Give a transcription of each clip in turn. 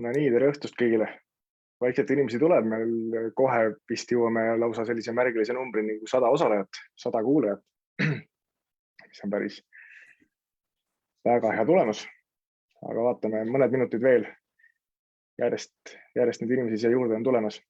No nii, tere õhtust kõigile. Vaikselt inimesi tuleb, meil kohe vist jõuame lausa sellise märgilise numbri nagu 100 osalejat, 100 kuulajat, mis on päris väga hea tulemus. Aga vaatame mõned minutid veel. Järjest neid inimesi siia juurde on tulemas.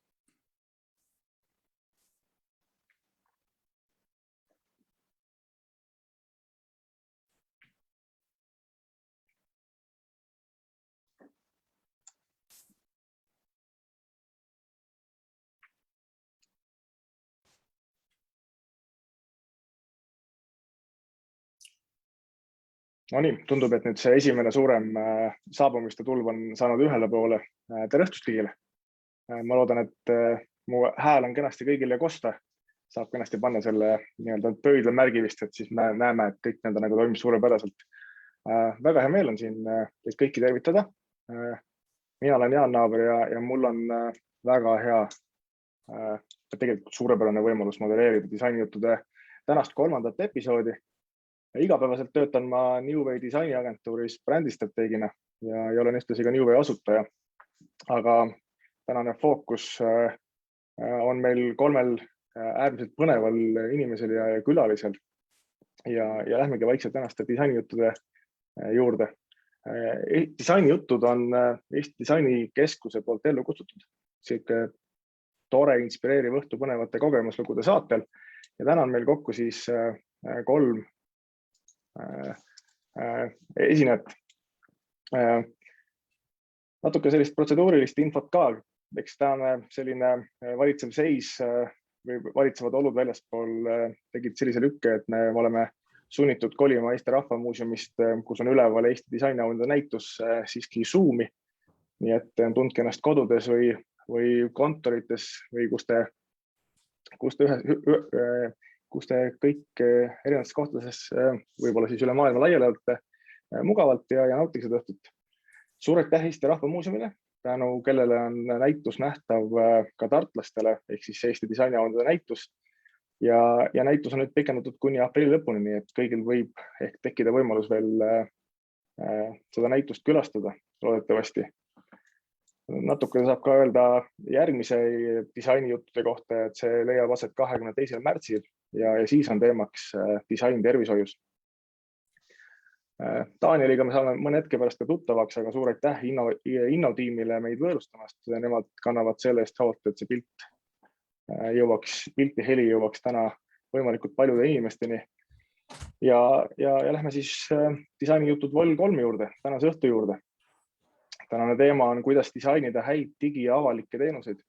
No nii, tundub, et nüüd see esimene suurem saabumiste tulv on saanud ühele poole. Tere õhtust kõigile. Ma loodan, et mu hääl on kenasti kõigile kosta. Saab kenasti panna selle pöidla märgi vist, et siis me näeme, et kõik nende nagu toimib suurepäraselt. Väga hea meel on siin teid kõiki tervitada. Mina olen Jaan Naaber ja mul on väga hea, tegelikult suurepärane võimalus modelleerida disainijuttude tänast 3. episoodi. Igapäevaselt töötan ma Newway disainiagentuuris brändistrateegina ja olen ühtlasi ka Newway asutaja. Aga tänane fookus on meil 3 äärmiselt põneval inimesel ja külalisel. Ja lähmegi vaikselt tänaste disainijuttude juurde. Disainijutud on Eesti Disainikeskuse poolt ellu kutsutud. Siuke tore, inspireeriv õhtu põnevate kogemuslugude saatel. Ja täna on meil kokku siis 3 esinejat. Natuke sellist protseduurilist infot ka, eks tänane selline valitsev seis või valitsevad olud väljaspool tegid sellise lükke, et me oleme sunnitud kolima Eesti Rahvamuuseumist, kus on üleval Eesti disainiauhindade näitus, siiski Zoomi. Nii et tundke ennast kodudes või kontorites või kus te kõik erinevates kohtades võib-olla siis üle maailma laiali olete mugavalt ja nautige seda õhtut. Suur aitäh Eesti Rahvamuuseumile, tänu kellele on näitus nähtav ka tartlastele, ehk siis Eesti disainiauhindade näitus. Ja näitus on nüüd pikendatud kuni aprilli lõpuni, nii et kõigil võib ehk tekkida võimalus veel seda näitust külastada, loodetavasti. Natuke saab ka öelda järgmise disainijuttude kohta, et see leiab aset 22. märtsil ja siis on teemaks disain tervishoius. Danieliga me saame mõne hetke pärast ka tuttavaks, aga suur aitäh Inno-tiimile meid võõrustamast. Nemad kannavad selle eest hoolt, et see pilt ja heli jõuaks täna võimalikult paljude inimesteni. Ja lähme siis disainijutud vol 3 juurde, tänase õhtu juurde. Tänane teema on, kuidas disainida häid digi- ja avalikke teenuseid.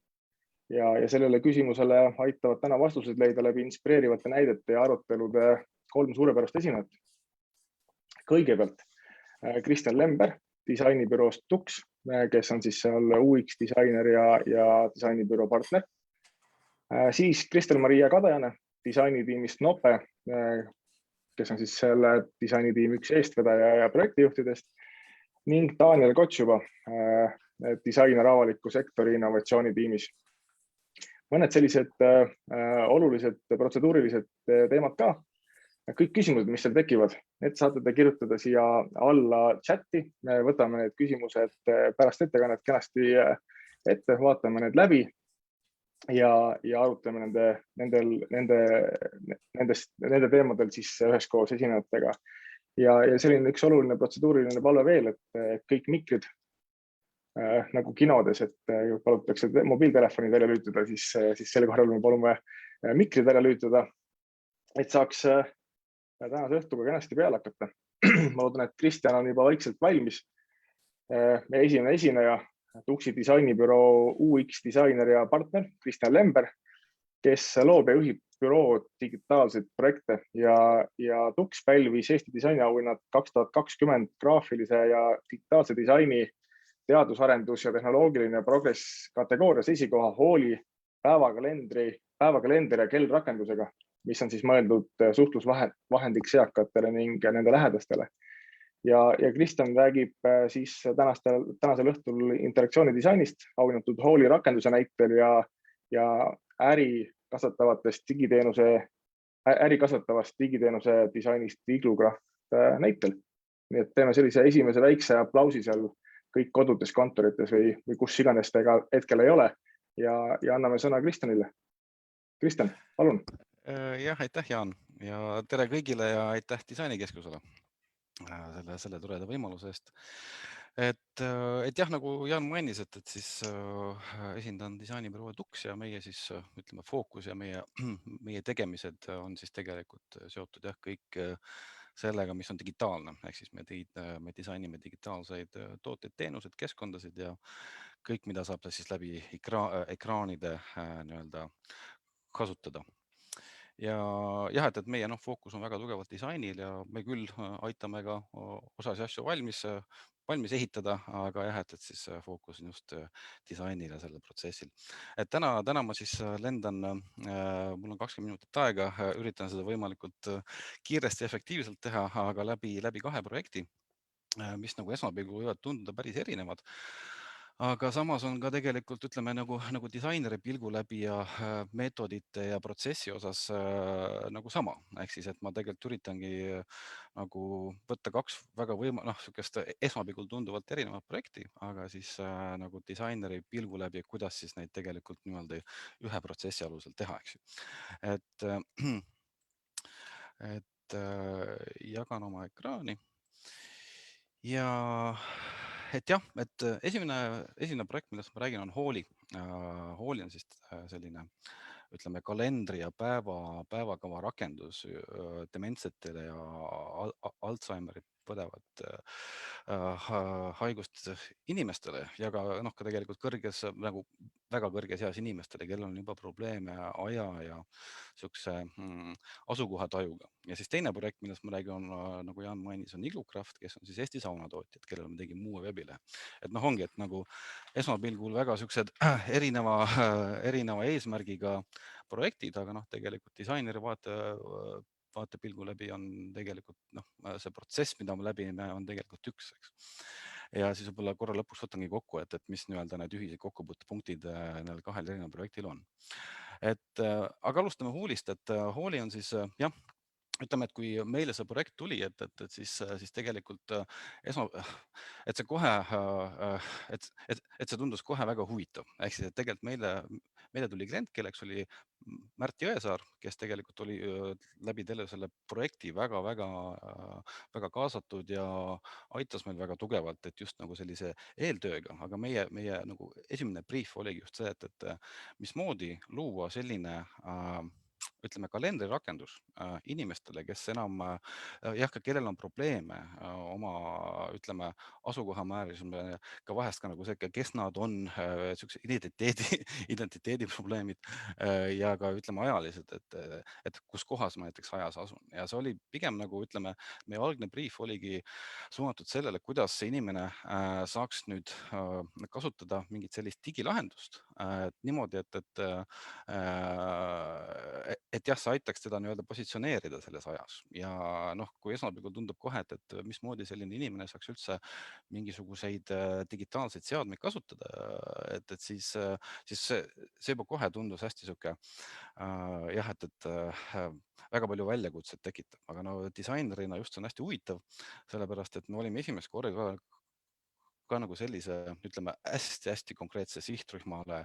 Ja sellele küsimusele aitavad täna vastused leida läbi inspireerivate näidete ja arutelude 3 suurepärast esinejat. Kõigepealt Kristjan Lember disainibüroost Tux, kes on siis seal UX disainer ja disainibüroo partner. Siis Kristel-Maria Kadajane disainitiimist Nope, kes on siis selle disainitiim üks eestvedaja ja projektijuhtidest. Ning Daniel Kotšuba, disainer avaliku sektori innovatsioonitiimis. Mõned sellised olulised protseduurilised teemad ka. Kõik küsimused, mis seal tekivad, need saate te kirjutada siia alla chati. Me võtame need küsimused pärast ettekannet kenasti ette, vaatame need läbi ja arutame nende teemadel siis üheskoos esinejatega. Ja selline üks oluline protseduuriline palve veel, et kõik mikrid nagu kinodes, et palutakse mobiiltelefonid välja lüütada, siis selle korral me palume mikrid välja lüütada, et saaks tänase õhtuga kenasti peale hakata. Ma loodan, et Kristjan on juba vaikselt valmis. Meie esimene esineja, Tuxi disainibüroo UX disainer ja partner Kristjan Lember, kes loob ja juhib büroo digitaalseid projekte ja Tux pälvis Eesti disainiauhinnad 2020 graafilise ja digitaalse disaini teadusarendus ja tehnoloogiline progress kategoorias esikoha Hooli päevakalendri ja kellrakendusega, mis on siis mõeldud suhtlusvahendiks eakatele ning nende lähedastele. Ja Kristjan räägib siis tänasel õhtul interaktsiooni disainist, auhinnatud Hooli rakenduse näitel ja ärikasvatavast digiteenuse disainist Iglugraft näitel. Nii et teeme sellise esimese väikse aplausi seal kõik kodudes, kontorites või kus iganes ta hetkel ei ole. Ja anname sõna Kristjanile. Kristjan, palun. Jah, aitäh, Jaan, ja tere kõigile ja aitäh Disainikeskusele selle toreda võimaluse eest. Et jah, nagu Jaan mainis, et siis esindan disainibüroo Tux ja meie siis ütleme fookus ja meie tegemised on siis tegelikult seotud jah, kõik sellega, mis on digitaalne, ehk siis me disainime digitaalseid tooteid, teenuseid, keskkondasid ja kõik, mida saab siis läbi ekraanide nii-öelda kasutada. Ja jah, et meie fookus on väga tugevalt disainil ja me küll aitame ka osasi asju valmis ehitada, aga jah, et siis fookus on just disainil ja sellel protsessil. Et täna ma siis lendan, mul on 20 minutit aega, üritan seda võimalikult kiiresti ja efektiivselt teha, aga läbi kahe projekti, mis nagu esmapilgul võivad tunduda päris erinevad. Aga samas on ka tegelikult ütleme nagu disaineri pilgu läbi ja meetodite ja protsessi osas nagu sama, ehk siis, et ma tegelikult üritangi nagu võtta kaks väga sihukest esmapilgul tunduvalt erinevat projekti, aga siis nagu disaineri pilgu läbi, kuidas siis neid tegelikult niimoodi ühe protsessi alusel teha, eks ju. Jagan oma ekraani ja et jah, et esimene projekt, millest ma räägin, on Hooli. Hooli on siis selline, ütleme, kalendri ja päevakava rakendus dementsetele ja Alžeimeri põdevat haigust inimestele ja ka ka tegelikult nagu väga kõrges eas inimestele, kellel on juba probleeme aja ja siukse asukohatajuga. Ja siis teine projekt, millest ma räägin, on nagu Jaan mainis, on Iglucraft, kes on siis Eesti saunatootjad, kellele me tegime uue veebilehe. Et ongi, et nagu esmapilgul väga siuksed erineva eesmärgiga projektid, aga tegelikult disaineri vaatepilgu läbi on tegelikult see protsess, mida me läbime, on tegelikult üks, eks. Ja siis võib-olla korra lõpuks võtangi kokku, et mis nii-öelda need ühised kokkupuutepunktid nendel kahel erineval projektil on. Aga alustame Hoolist, et Hooli on siis jah, ütleme, et kui meile see projekt tuli, siis tegelikult et see kohe, et see tundus kohe väga huvitav, ehk siis, et tegelikult meile tuli klient, kelleks oli Märt Jõesaar, kes tegelikult oli läbi selle projekti väga kaasatud ja aitas meil väga tugevalt, et just nagu sellise eeltööga, aga meie nagu esimene briif oligi just see, et mismoodi luua selline ütleme, kalendrirakendus inimestele, kes enam jah, kellel on probleeme oma, ütleme, asukoha määramisel, ka vahest ka nagu see, kes nad on, siukse identiteediprobleemid ja ka ütleme ajalised, et kus kohas ma näiteks ajas asun ja see oli pigem nagu ütleme, meie algne briif oligi suunatud sellele, kuidas see inimene saaks nüüd kasutada mingit sellist digilahendust niimoodi, et jah, see aitaks teda nii-öelda positsioneerida selles ajas ja kui esmapilgul tundub kohe, et mismoodi selline inimene saaks üldse mingisuguseid digitaalseid seadmeid kasutada, siis see juba kohe tundus hästi sihuke jah, väga palju väljakutseid tekitab, aga no disainerina just see on hästi huvitav, sellepärast et me olime esimest korda ka nagu sellise, ütleme hästi-hästi konkreetse sihtrühmale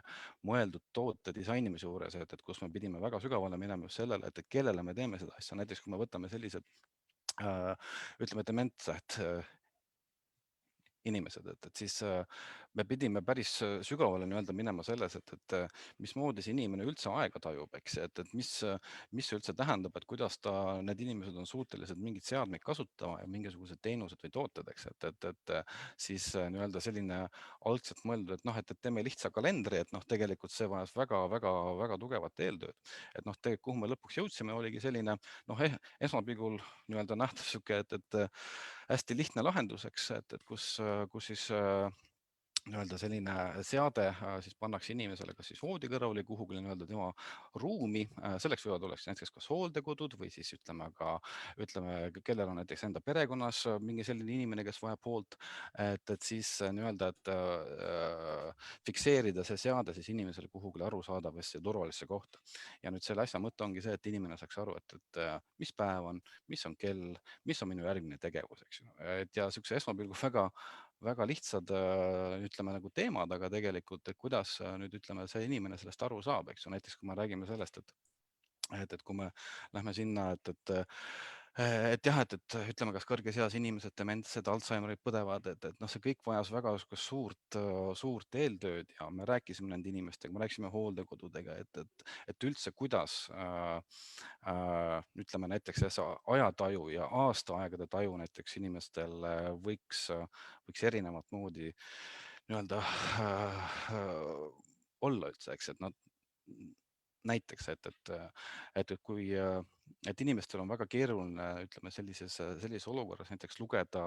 mõeldud toote disainimise juures, et kus me pidime väga sügavale minema just sellele, et kellele me teeme seda asja, näiteks kui me võtame sellised ütleme dementsed inimesed, siis me pidime päris sügavale nii-öelda minema selles, et mismoodi see inimene üldse aega tajub, eks, et mis see üldse tähendab, et kuidas need inimesed on suutelised mingeid seadmeid kasutama ja mingisugused teenused või tooted, eks, et siis nii-öelda selline algselt mõeldud, et teeme lihtsa kalendri, et tegelikult see vajas väga tugevat eeltööd. Et tegelikult kuhu me lõpuks jõudsime, oligi selline esmapilgul nii-öelda nähtav sihuke, et hästi lihtne lahendus, eks, et kus siis nii-öelda selline seade siis pannakse inimesele kas siis voodi kõrvale kuhugi nii-öelda tema ruumi. Selleks võivad olla näiteks kas hooldekodud või siis ütleme, kellel on näiteks enda perekonnas mingi selline inimene, kes vajab hoolt, et siis nii-öelda, fikseerida see seade siis inimesele kuhugi arusaadavasse ja turvalisse kohta. Ja nüüd selle asja mõte ongi see, et inimene saaks aru, et mis päev on, mis on kell, mis on minu järgmine tegevus, eks ju. Ja siukse esmapilgul väga lihtsad, ütleme nagu teemad, aga tegelikult, et kuidas nüüd ütleme, see inimene sellest aru saab, eks ju, näiteks kui me räägime sellest, et kui me lähme sinna, et jah, et ütleme, kas kõrges eas inimesed, dementsed, Alžeimerit põdevad, et noh, see kõik vajas väga suurt eeltööd ja me rääkisime nende inimestega, me rääkisime hooldekodudega, et üldse, kuidas ütleme näiteks see ajataju ja aastaaegade taju näiteks inimestel võiks erinevat moodi nii-öelda olla üldse, eks, et nad näiteks, kui et inimestel on väga keeruline, ütleme sellises olukorras näiteks lugeda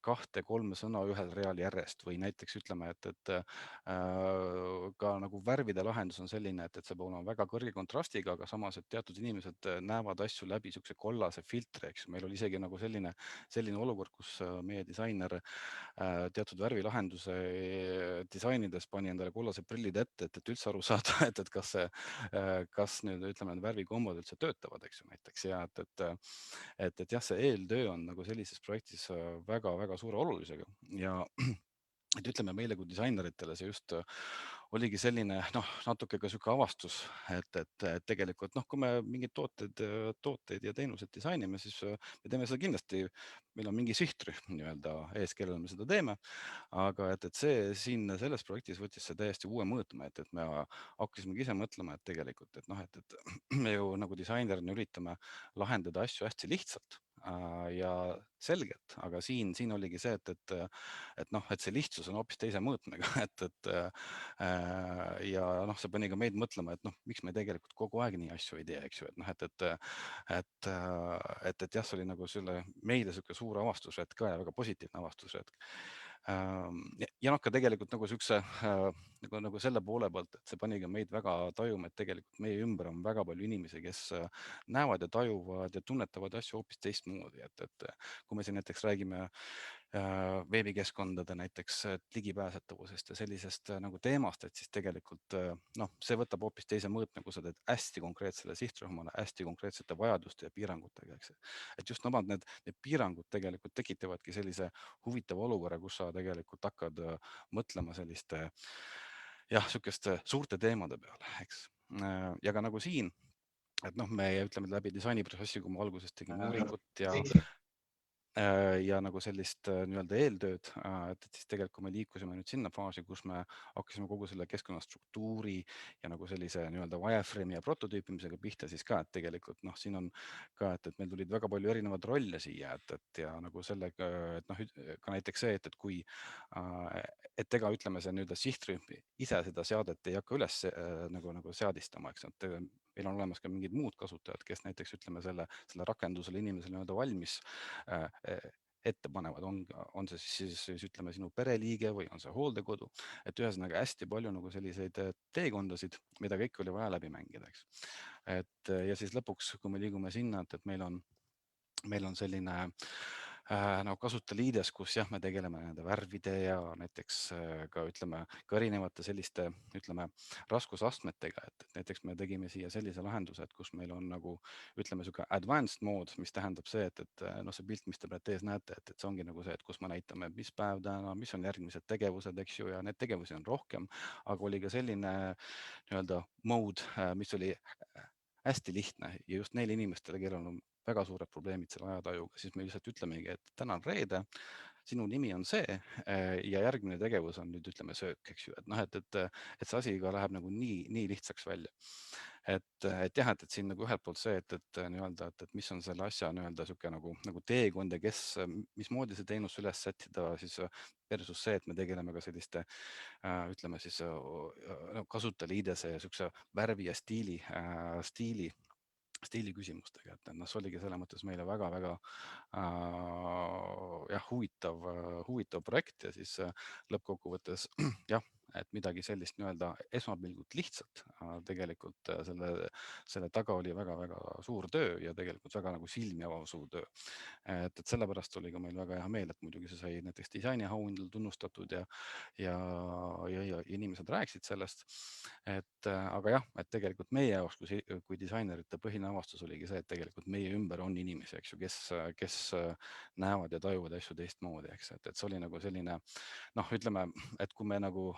2-3 sõna ühel real järjest või näiteks ütleme, et ka nagu värvide lahendus on selline, et see peab olema väga kõrge kontrastiga, aga samas, et teatud inimesed näevad asju läbi niisuguse kollase filtri, eks ju. Meil oli isegi nagu selline olukord, kus meie disainer teatud värvilahenduse disainides pani endale kollased prillid ette, et üldse aru saada, et kas nüüd ütleme, need värvikombod üldse töötavad, eks ju, näiteks ja et jah, see eeltöö on nagu sellises projektis väga-väga suure olulisega ja et ütleme meile kui disaineritele see just oligi selline noh, natuke ka sihuke avastus, et tegelikult noh, kui me mingeid tooteid ja teenuseid disainime, siis me teeme seda kindlasti, meil on mingi sihtrühm nii-öelda ees, kellele me seda teeme, aga et see siin selles projektis võttis see täiesti uue mõõtme, et me hakkasimegi ise mõtlema, et tegelikult, et noh, et me ju nagu disainerina üritame lahendada asju hästi lihtsalt ja selgelt, aga siin oligi see, et noh, et see lihtsus on hoopis teise mõõtmega, ja noh, see pani ka meid mõtlema, et noh, miks me tegelikult kogu aeg nii asju ei tee, eks ju, et noh, et jah, see oli nagu selle meile sihuke suur avastushetk ka ja väga positiivne avastushetk. Ja noh, ka tegelikult nagu siukse nagu selle poole pealt, et see pani ka meid väga tajuma, et tegelikult meie ümber on väga palju inimesi, kes näevad ja tajuvad ja tunnetavad asju hoopis teistmoodi, et kui me siin näiteks räägime veebikeskkondade näiteks ligipääsetavusest ja sellisest nagu teemast, et siis tegelikult noh, see võtab hoopis teise mõõtme, kui sa teed hästi konkreetsele sihtrühmale, hästi konkreetsete vajaduste ja piirangutega, eks. Et just nemad, need piirangud tegelikult tekitavadki sellise huvitava olukorra, kus sa tegelikult hakkad mõtlema selliste jah, sihukeste suurte teemade peale, eks. Ja ka nagu siin, et noh, me ütleme läbi disainiprotsessi, kui me alguses tegime uuringut ja nagu sellist nii-öelda eeltööd, et siis tegelikult, kui me liikusime nüüd sinna faasi, kus me hakkasime kogu selle keskkonna struktuuri ja nagu sellise nii-öelda wireframe'i ja prototüüpimisega pihta, siis ka, et tegelikult noh, siin on ka, et meil tulid väga palju erinevaid rolle siia, et ja nagu sellega, et noh, ka näiteks see, et kui, et ega ütleme, see nii-öelda sihtrühm ise seda seadet ei hakka üles nagu seadistama, eks, et meil on olemas ka mingid muud kasutajad, kes näiteks ütleme selle rakendusele inimesele nii-öelda valmis ette panevad, on see siis ütleme sinu pereliige või on see hooldekodu, et ühesõnaga hästi palju nagu selliseid teekondasid, mida kõike oli vaja läbi mängida, eks. Et ja siis lõpuks, kui me liigume sinna, et meil on selline nagu kasutajaliides, kus jah, me tegeleme nende värvide ja näiteks ka ütleme ka erinevate selliste, ütleme raskusastmetega, et näiteks me tegime siia sellise lahenduse, et kus meil on nagu ütleme sihuke advanced mode, mis tähendab see, et noh, see pilt, mis te praegu ees näete, et see ongi nagu see, et kus me näitame, mis päev täna, mis on järgmised tegevused, eks ju, ja neid tegevusi on rohkem, aga oli ka selline nii-öelda mode, mis oli hästi lihtne ja just neile inimestele, kellel on väga suured probleemid selle ajatajuga, siis me lihtsalt ütlemegi, et täna on reede, sinu nimi on see ja järgmine tegevus on nüüd ütleme söök, eks ju, et noh, et see asi ka läheb nagu nii lihtsaks välja. Et jah, et siin nagu ühelt poolt see, et nii-öelda, et mis on selle asja nii-öelda sihuke nagu teekond ja mismoodi see teenus üles sättida siis versus see, et me tegeleme ka selliste ütleme siis kasutajaliidese ja siukse värvi ja stiili küsimustega, et noh, see oligi selles mõttes meile väga-väga jah, huvitav projekt ja siis lõppkokkuvõttes jah, et midagi sellist nii-öelda esmapilgult lihtsalt, tegelikult selle taga oli väga-väga suur töö ja tegelikult väga nagu silmi avav suur töö. Et sellepärast oli ka meil väga hea meel, et muidugi see sai näiteks disainiauhindadel tunnustatud ja inimesed rääkisid sellest. Aga jah, et tegelikult meie jaoks kui disainerite põhiline avastus oligi see, et tegelikult meie ümber on inimesi, eks ju, kes näevad ja tajuvad asju teistmoodi, eks, et see oli nagu selline noh, ütleme, et kui me nagu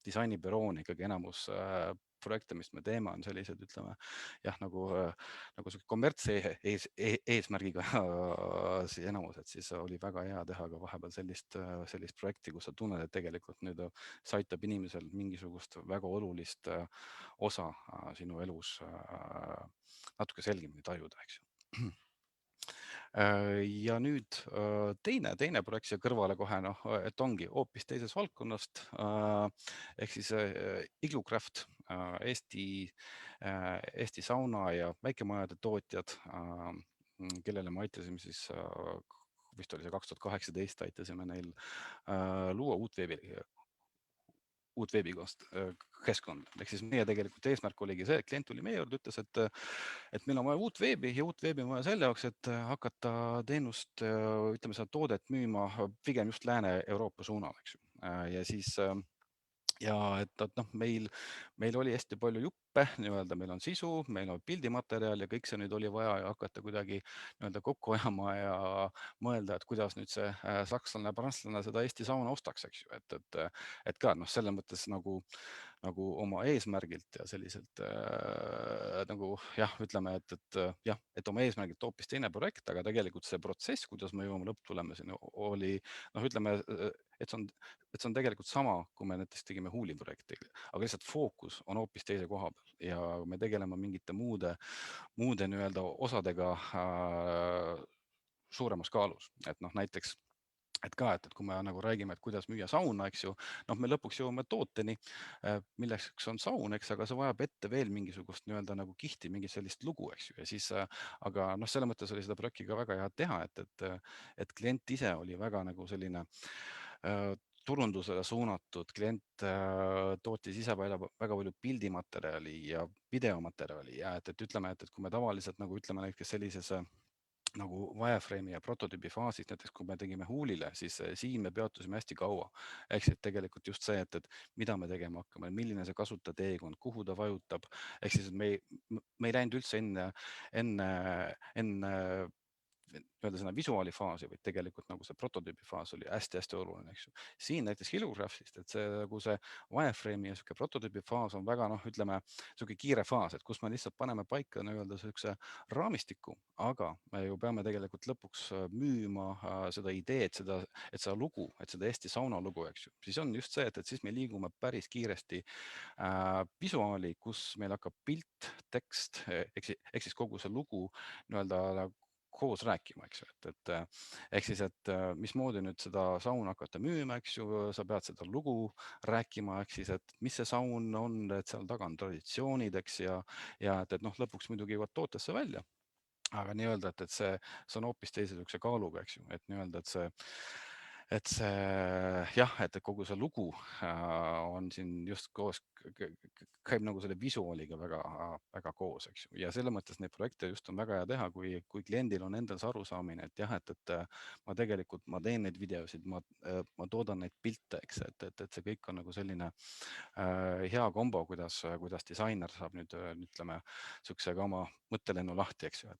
disainibüroon ikkagi enamus projekte, mis me teeme, on sellised, ütleme jah, nagu eesmärgiga enamus, et siis oli väga hea teha ka vahepeal sellist projekti, kus sa tunned, et tegelikult nüüd see aitab inimesel mingisugust väga olulist osa sinu elus natuke selgemini tajuda, eks ju. Ja nüüd teine projekt siia kõrvale kohe, noh, et ongi hoopis teisest valdkonnast ehk siis Iglocraft, Eesti sauna ja väikemajade tootjad, kellele me aitasime siis, vist oli see 2018, aitasime neil luua uut veebikeskkonda. Ehk siis meie tegelikult eesmärk oligi see, et klient tuli meie juurde, ütles, et meil on vaja uut veebi ja uut veebi on vaja selle jaoks, et hakata teenust, ütleme seda toodet müüma pigem just Lääne-Euroopa suunal, eks ju. Ja siis ja et noh, meil oli hästi palju juppe, nii-öelda meil on sisu, meil on pildimaterjal ja kõik see nüüd oli vaja hakata kuidagi nii-öelda kokku ajama ja mõelda, et kuidas nüüd see sakslane, prantslane seda Eesti sauna ostaks, eks ju, et ka noh, selles mõttes nagu oma eesmärgilt ja selliselt nagu jah, ütleme, et oma eesmärgilt hoopis teine projekt, aga tegelikult see protsess, kuidas me jõuame lõpptulemuseni, oli noh, ütleme, et see on tegelikult sama, kui me näiteks tegime Huuli projekti, aga lihtsalt fookus on hoopis teise koha peal ja me tegeleme mingite muude nii-öelda osadega suuremas kaalus, et noh, näiteks et kui me nagu räägime, et kuidas müüa sauna, eks ju, noh, me lõpuks jõuame tooteni, milleks on saun, eks, aga see vajab ette veel mingisugust nii-öelda nagu kihti, mingit sellist lugu, eks ju, ja siis, aga noh, selles mõttes oli seda projekti ka väga hea teha, et klient ise oli väga nagu selline turundusele suunatud, klient tootis ise väga palju pildimaterjali ja videomaterjali ja et ütleme, et kui me tavaliselt nagu ütleme näiteks sellises nagu wireframe'i ja prototüübi faasis, näiteks kui me tegime Huulile, siis siin me peatusime hästi kaua. Ehk siis tegelikult just see, et mida me tegema hakkame, milline see kasutajateekond, kuhu ta vajutab. Ehk siis me ei läinud üldse enne nii-öelda sinna visuaalifaasi, vaid tegelikult nagu see prototüübi faas oli hästi-hästi oluline, eks ju. Siin näiteks Illugraphist, et see nagu see wireframe'i ja sihuke prototüübi faas on väga noh, ütleme sihuke kiire faas, et kus me lihtsalt paneme paika nii-öelda siukse raamistiku, aga me ju peame tegelikult lõpuks müüma seda ideed, et seda lugu, et seda Eesti sauna lugu, eks ju, siis on just see, et siis me liigume päris kiiresti visuaali, kus meil hakkab pilt, tekst ehk siis kogu see lugu nii-öelda koos rääkima, eks ju, ehk siis, et mismoodi nüüd seda sauna hakata müüma, eks ju, sa pead seda lugu rääkima, ehk siis, et mis see saun on, et seal taga on traditsioonid, eks, ja et noh, lõpuks muidugi jõuad tootesse välja, aga nii-öelda, et see on hoopis teise niisuguse kaaluga, eks ju, et nii-öelda, et see jah, et kogu see lugu on siin just koos, käib nagu selle visuaaliga väga koos, eks ju, ja selles mõttes neid projekte just on väga hea teha, kui kliendil on endal see arusaamine, et jah, et ma teen neid videosid, ma toodan neid pilte, eks, et see kõik on nagu selline hea kombo, kuidas disainer saab nüüd ütleme siukse ka oma mõttelennu lahti, eks ju,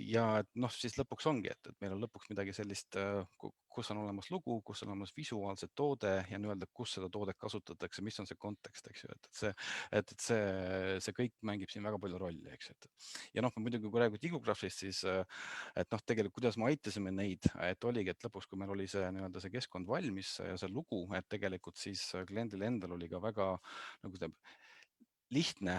ja et noh, siis lõpuks ongi, et meil on lõpuks midagi sellist, kus on olemas lugu, kus on olemas visuaalse toode ja nii-öelda, kus seda toodet kasutatakse, mis on see kontekst, eks ju, see kõik mängib siin väga palju rolli, eks, ja noh, muidugi kui räägime Iglocraftist, siis et noh, tegelikult kuidas me aitasime neid, et oligi, et lõpuks, kui meil oli see nii-öelda see keskkond valmis ja see lugu, et tegelikult siis kliendil endal oli ka väga nagu lihtne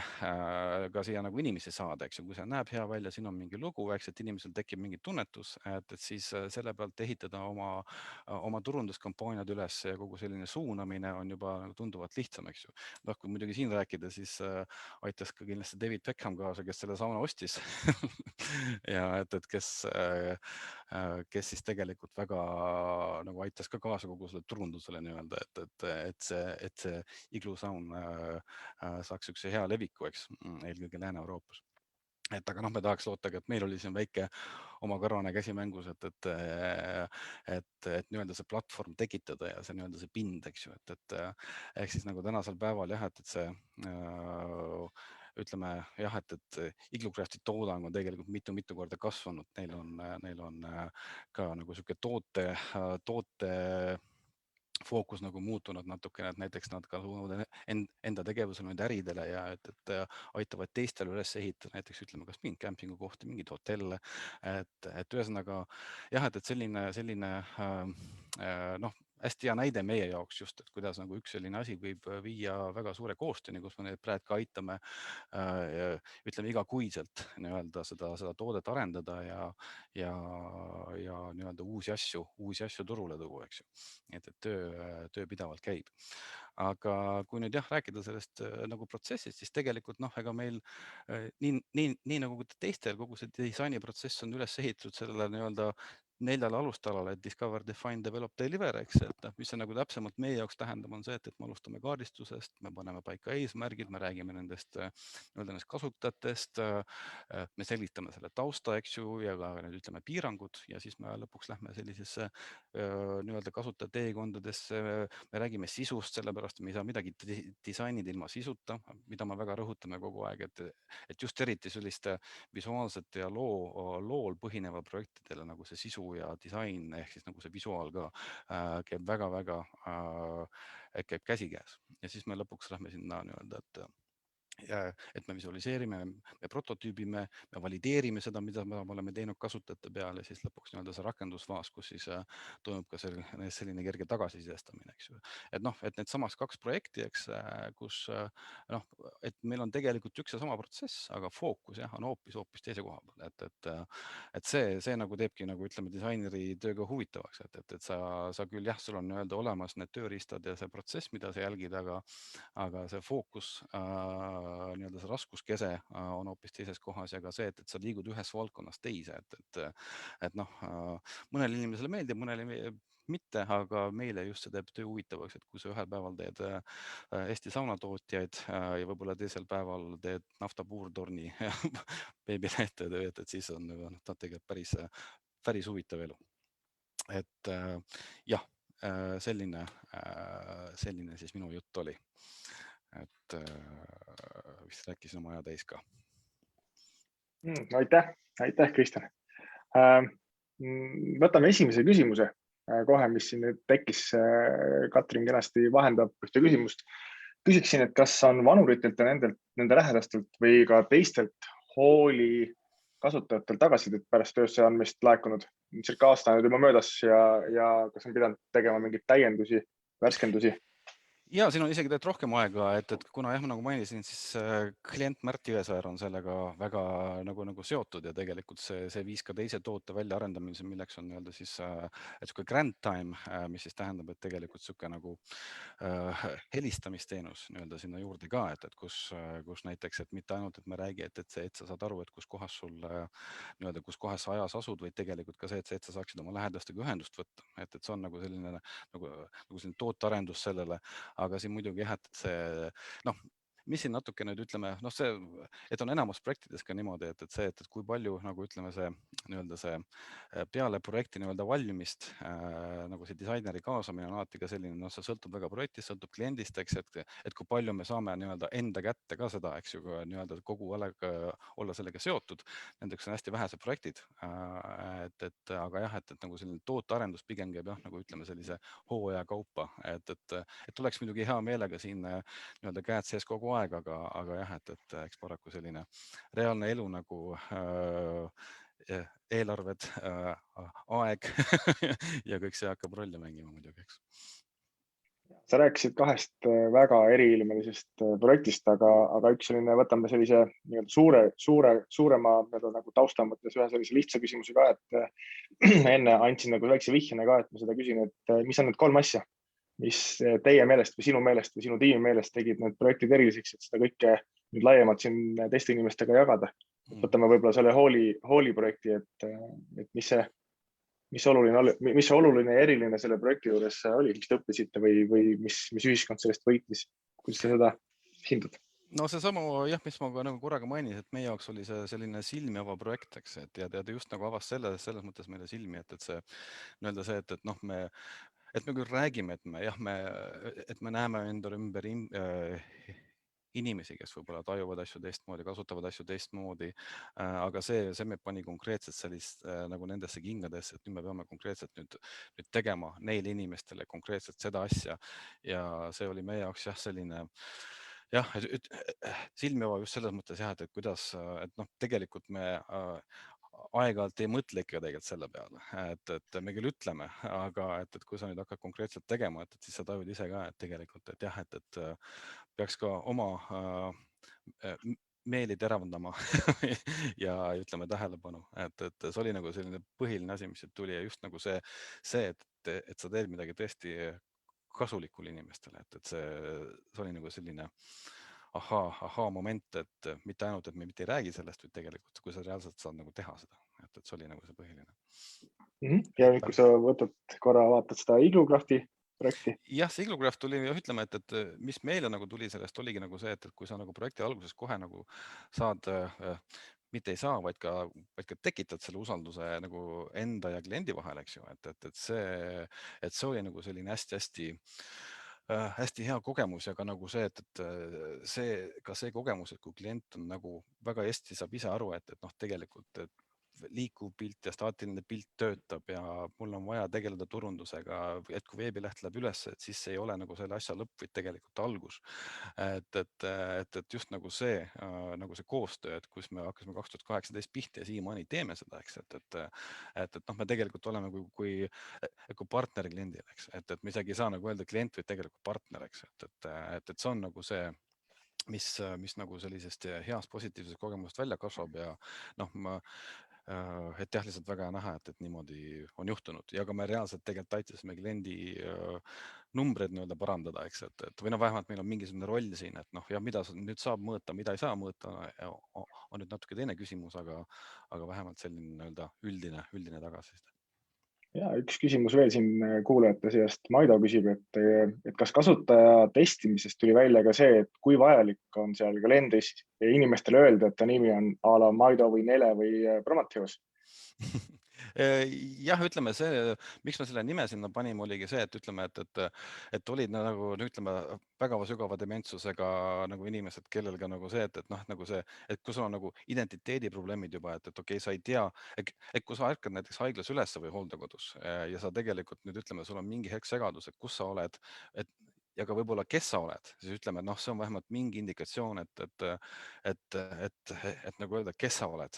ka siia nagu inimesi saada, eks ju, kui see näeb hea välja, siin on mingi lugu, eks, et inimesel tekib mingi tunnetus, et siis selle pealt ehitada oma turunduskampaaniad üles ja kogu selline suunamine on juba nagu tunduvalt lihtsam, eks ju. noh, kui muidugi siin rääkida, siis aitas ka kindlasti David Beckham kaasa, kes selle sauna ostis ja kes kes siis tegelikult väga nagu aitas ka kaasa kogu selle turundusele nii-öelda, et see Igloo Sound saaks üks hea leviku, eks, eelkõige Lääne-Euroopas. Aga me tahaks lootagi, et meil oli siin väike oma karvane käsi mängus, et nii-öelda see platvorm tekitada ja see nii-öelda see pind, eks ju, ehk siis nagu tänasel päeval jah, et see ütleme jah, et Igloo Crafti toodang on tegelikult mitu korda kasvanud, neil on ka nagu sihuke toote fookus nagu muutunud natukene, et näiteks nad ka suunavad enda tegevusel nüüd äridele ja et aitavad teistele üles ehitada, näiteks ütleme, kas mingid kämpingukohti, mingeid hotelle, et ühesõnaga jah, et selline hästi hea näide meie jaoks just, et kuidas nagu üks selline asi võib viia väga suure koostööni, kus me neid praegu ka aitame, ütleme igakuiselt nii-öelda seda toodet arendada ja nii-öelda uusi asju turule tuua, eks ju. Et töö pidevalt käib. Aga kui nüüd jah, rääkida sellest nagu protsessist, siis tegelikult ega meil nii nagu teistel kogu see disainiprotsess on üles ehitatud sellele nii-öelda 4 alustalale, Discover, Define, Develop, Deliver, eks, et mis see nagu täpsemalt meie jaoks tähendab, on see, et me alustame kaardistusest, me paneme paika eesmärgid, me räägime nendest kasutajatest, me selgitame selle tausta, eks ju, ja ka nüüd ütleme piirangud ja siis me lõpuks lähme sellisesse nii-öelda kasutaja teekondadesse, me räägime sisust, sellepärast me ei saa midagi disainida ilma sisuta, mida me väga rõhutame kogu aeg, et just eriti selliste visuaalsete ja lool põhineva projektidele nagu see sisu ja disain ehk siis nagu see visuaal ka käib väga-väga käib käsikäes ja siis me lõpuks lähme sinna nii-öelda, et me visualiseerime, me prototüübime, me valideerime seda, mida me oleme teinud kasutajate peale, siis lõpuks nii-öelda see rakendusfaas, kus siis toimub ka selline kerge tagasisidestamine, eks ju. Et need samas 2 projekti, eks, kus et meil on tegelikult üks ja sama protsess, aga fookus jah, on hoopis teise koha peal, et see nagu teebki nagu ütleme disaineri tööga huvitavaks, et sa küll jah, sul on nii-öelda olemas need tööriistad ja see protsess, mida sa jälgid, aga see fookus nii-öelda see raskuskese on hoopis teises kohas ja ka see, et sa liigud ühest valdkonnast teise, et mõnele inimesele meeldib, mõnele mitte, aga meile just see teeb töö huvitavaks, et kui sa ühel päeval teed Eesti saunatootjaid ja võib-olla teisel päeval teed naftapuurtorni beebilehte, et siis on tegelikult päris huvitav elu. Et jah, selline siis minu jutt oli. Et vist rääkisin oma aja täis ka. Aitäh, Kristjan. Võtame esimese küsimuse kohe, mis siin nüüd tekkis. Katrin kenasti vahendab ühte küsimust. Küsiksin, et kas on vanuritelt ja nende lähedastelt või ka teistelt hooli kasutajatelt tagasisidet pärast töösse andmist laekunud? Circa aasta nüüd juba möödas ja kas on pidanud tegema mingeid täiendusi, värskendusi? Ja siin on isegi tegelikult rohkem aega, et kuna jah, nagu mainisin, siis klient Märt Jõesaar on sellega väga nagu seotud ja tegelikult see viis ka teise toote väljaarendamine, milleks on nii-öelda siis sihuke grant time, mis siis tähendab, et tegelikult sihuke nagu helistamisteenus nii-öelda sinna juurde ka, et kus näiteks, et mitte ainult, et me räägi, et sa saad aru, et kus kohas sul nii-öelda, kus kohas sa ajas asud, vaid tegelikult ka see, et sa saaksid oma lähedastega ühendust võtta, et see on nagu selline tootearendus sellele. Aga siin muidugi jah, et see mis siin natuke nüüd ütleme, see, et on enamus projektides ka niimoodi, et see, et kui palju nagu ütleme see nii-öelda see peale projekti nii-öelda valmimist nagu see disaineri kaasamine on alati ka selline, see sõltub väga projektist, sõltub kliendist, eks, et kui palju me saame nii-öelda enda kätte ka seda, eks ju, nii-öelda kogu aeg olla sellega seotud. Nendeks on hästi vähesed projektid. Aga jah, et nagu selline tootearendus pigem käib jah, nagu ütleme sellise hooaja kaupa, et tuleks muidugi hea meelega siin nii-öelda käed sees kogu aeg, aga jah, et eks paraku selline reaalne elu nagu eelarved, aeg ja kõik see hakkab rolli mängima muidugi, eks. Sa rääkisid 2 väga eriilmelisest projektist, aga üks selline, võtame sellise suurema nagu tausta mõttes ühe sellise lihtsa küsimuse ka, et enne andsin nagu väikse vihjena ka, et ma seda küsin, et mis on need 3 asja, mis teie meelest või sinu meelest või sinu tiimi meelest tegid need projektid eriliseks, et seda kõike nüüd laiemalt siin teiste inimestega jagada. Võtame võib-olla selle hooli projekti, et mis see mis oluline ja eriline selle projekti juures oli, mis te õppisite või mis ühiskond sellest võitis? Kuidas te seda hindad? No seesama jah, mis ma ka nagu korraga mainisin, et meie jaoks oli see selline silmi ava projekt, eks, et ja ta just nagu avas selles mõttes meile silmi, et see nii-öelda see, et noh, et me küll räägime, et me näeme enda ümber inimesi, kes võib-olla tajuvad asju teistmoodi, kasutavad asju teistmoodi. Aga see meid pani konkreetselt sellist nagu nendesse kingadesse, et nüüd me peame konkreetselt nüüd tegema neile inimestele konkreetselt seda asja. Ja see oli meie jaoks jah, selline jah, silmi avav just selles mõttes jah, et kuidas, et noh, tegelikult me aeg-ajalt ei mõtle ikka tegelikult selle peale, et me küll ütleme, aga et kui sa nüüd hakkad konkreetselt tegema, et siis sa tajud ise ka, et tegelikult, et jah, et peaks ka oma meeli teravdama ja ütleme tähelepanu, et see oli nagu selline põhiline asi, mis siit tuli ja just nagu see, et sa teed midagi tõesti kasulikule inimestele, et see oli nagu selline ahaa moment, et mitte ainult, et me mitte ei räägi sellest, vaid tegelikult, kui sa reaalselt saad nagu teha seda, et see oli nagu see põhiline. Ja nüüd, kui sa vaatad seda Iglocrafti projekti. Jah, see Iglocraft tuli, ütleme, et mis meile nagu tuli sellest, oligi nagu see, et kui sa nagu projekti alguses kohe nagu saad, mitte ei saa, vaid ka tekitad selle usalduse nagu enda ja kliendi vahel, eks ju, et see oli nagu selline hästi hea kogemus ja ka nagu see, et see kogemus, et kui klient on nagu väga hästi saab ise aru, et noh, tegelikult liikuv pilt ja staatiline pilt töötab ja mul on vaja tegeleda turundusega, et kui veebileht läheb üles, et siis see ei ole nagu selle asja lõpp, vaid tegelikult algus. Et just nagu see koostöö, et kus me hakkasime 2018 pihta ja siiamaani teeme seda, eks, et noh, me tegelikult oleme kui partner kliendile, eks, et me isegi ei saa nagu öelda klient, vaid tegelikult partner, eks, et see on nagu see, mis nagu sellisest heast positiivsest kogemusest välja kasvab ja noh, et jah, lihtsalt väga hea näha, et niimoodi on juhtunud ja ka me reaalselt tegelikult aitasime kliendi numbreid nii-öelda parandada, eks, et või noh, vähemalt meil on mingisugune roll siin, et noh, ja mida nüüd saab mõõta, mida ei saa mõõta, on nüüd natuke teine küsimus, aga vähemalt selline nii-öelda üldine tagasiside. Ja üks küsimus veel siin kuulajate seast. Maido küsib, et kas kasutaja testimisest tuli välja ka see, et kui vajalik on seal kalendris inimestele öelda, et ta nimi on a la Maido või Nele või Prometheus? Jah, ütleme see, miks me selle nime sinna panime, oligi see, et ütleme, et olid nagu ütleme väga sügava dementsusega nagu inimesed, kellel ka nagu see, et noh, nagu see, et kui sul on nagu identiteediprobleemid juba, et okei, sa ei tea, et kui sa ärkad näiteks haiglas üles või hooldekodus ja sa tegelikult nüüd ütleme, sul on mingi hetk segadus, et kus sa oled, ja ka võib-olla, kes sa oled, siis ütleme, et noh, see on vähemalt mingi indikatsioon, et nagu öelda, kes sa oled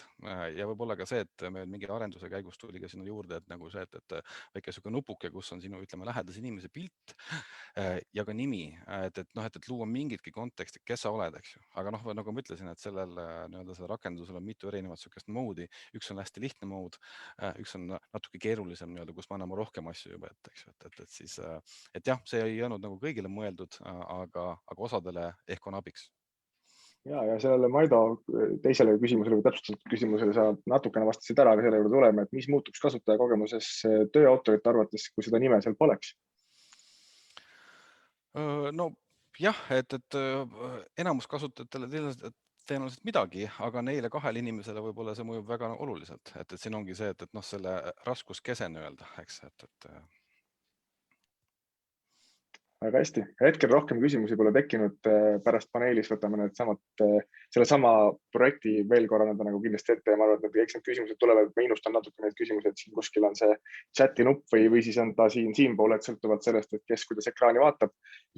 ja võib-olla ka see, et meil mingi arenduse käigus tuli ka sinna juurde, et nagu see, et väike sihuke nupuke, kus on sinu, ütleme, lähedase inimese pilt ja ka nimi, et noh, et luua mingitki konteksti, kes sa oled, eks ju, aga noh, nagu ma ütlesin, et sellel nii-öelda selle rakendusel on mitu erinevat sihukest moodi, üks on hästi lihtne mood, üks on natuke keerulisem nii-öelda, kus me anname rohkem asju juba ette, eks ju, et siis, et jah, see ei olnud nagu kõigile mõeldud, aga osadele ehk on abiks. Ja sellele Maido teisele küsimusele või täpsustatud küsimusele sa natukene vastasid ära, aga selle juurde tuleme, et mis muutuks kasutaja kogemuses tööautorite arvates, kui seda nime seal poleks? No jah, et enamus kasutajatele tõenäoliselt midagi, aga neile kahele inimesele võib-olla see mõjub väga oluliselt, et siin ongi see, et noh, selle raskuskese nii-öelda, eks, et Väga hästi. Hetkel rohkem küsimusi pole tekkinud. Pärast paneelis võtame sellesama projekti veel korra nagu kindlasti ette ja ma arvan, et eks need küsimused tulevad, ma innustan natuke neid küsimusi, et siin kuskil on see chati nupp või siis on ta siinpool, et sõltuvalt sellest, et kes kuidas ekraani vaatab.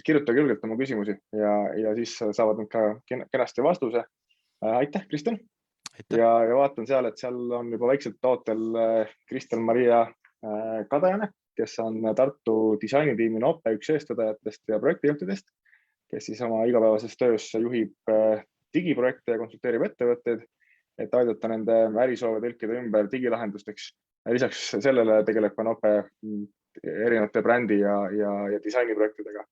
Kirjutage julgelt oma küsimusi ja siis saavad nad ka kenasti vastuse. Aitäh, Kristjan! Ja vaatan seal, et seal on juba väikselt ootel Kristel-Maria Kadajane, kes on Tartu disainitiimi NOPE üks eestvedajatest ja projektijuhtidest, kes siis oma igapäevases töös juhib digiprojekte ja konsulteerib ettevõtteid, et aidata nende ärisoove tõlkida ümber digilahendusteks. Lisaks sellele tegeleb ka NOPE erinevate brändi ja disainiprojektidega.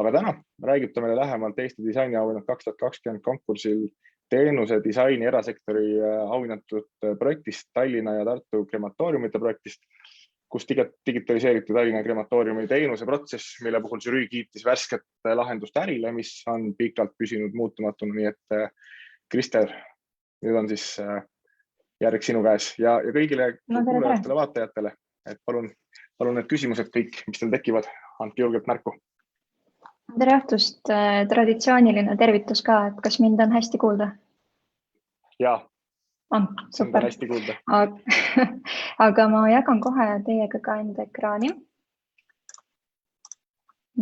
Aga täna räägib ta meile lähemalt Eesti disainiauhinnad 2020 konkursil teenuse disaini erasektori auhinnatud projektist, Tallinna ja Tartu krematooriumite projektist. kus digitaliseeriti Tallinna krematooriumi teenuse protsess, mille puhul žürii kiitis värsket lahendust ärile, mis on pikalt püsinud muutumatuna. Nii et Krister, nüüd on siis järg sinu käes ja kõigile kuulajatele, vaatajatele, et palun need küsimused kõik, mis teil tekivad, andke julgelt märku. Tere õhtust, traditsiooniline tervitus ka, et kas mind on hästi kuulda? Jaa, super. On hästi kuulda. Aga ma jagan kohe teiega ka enda ekraani.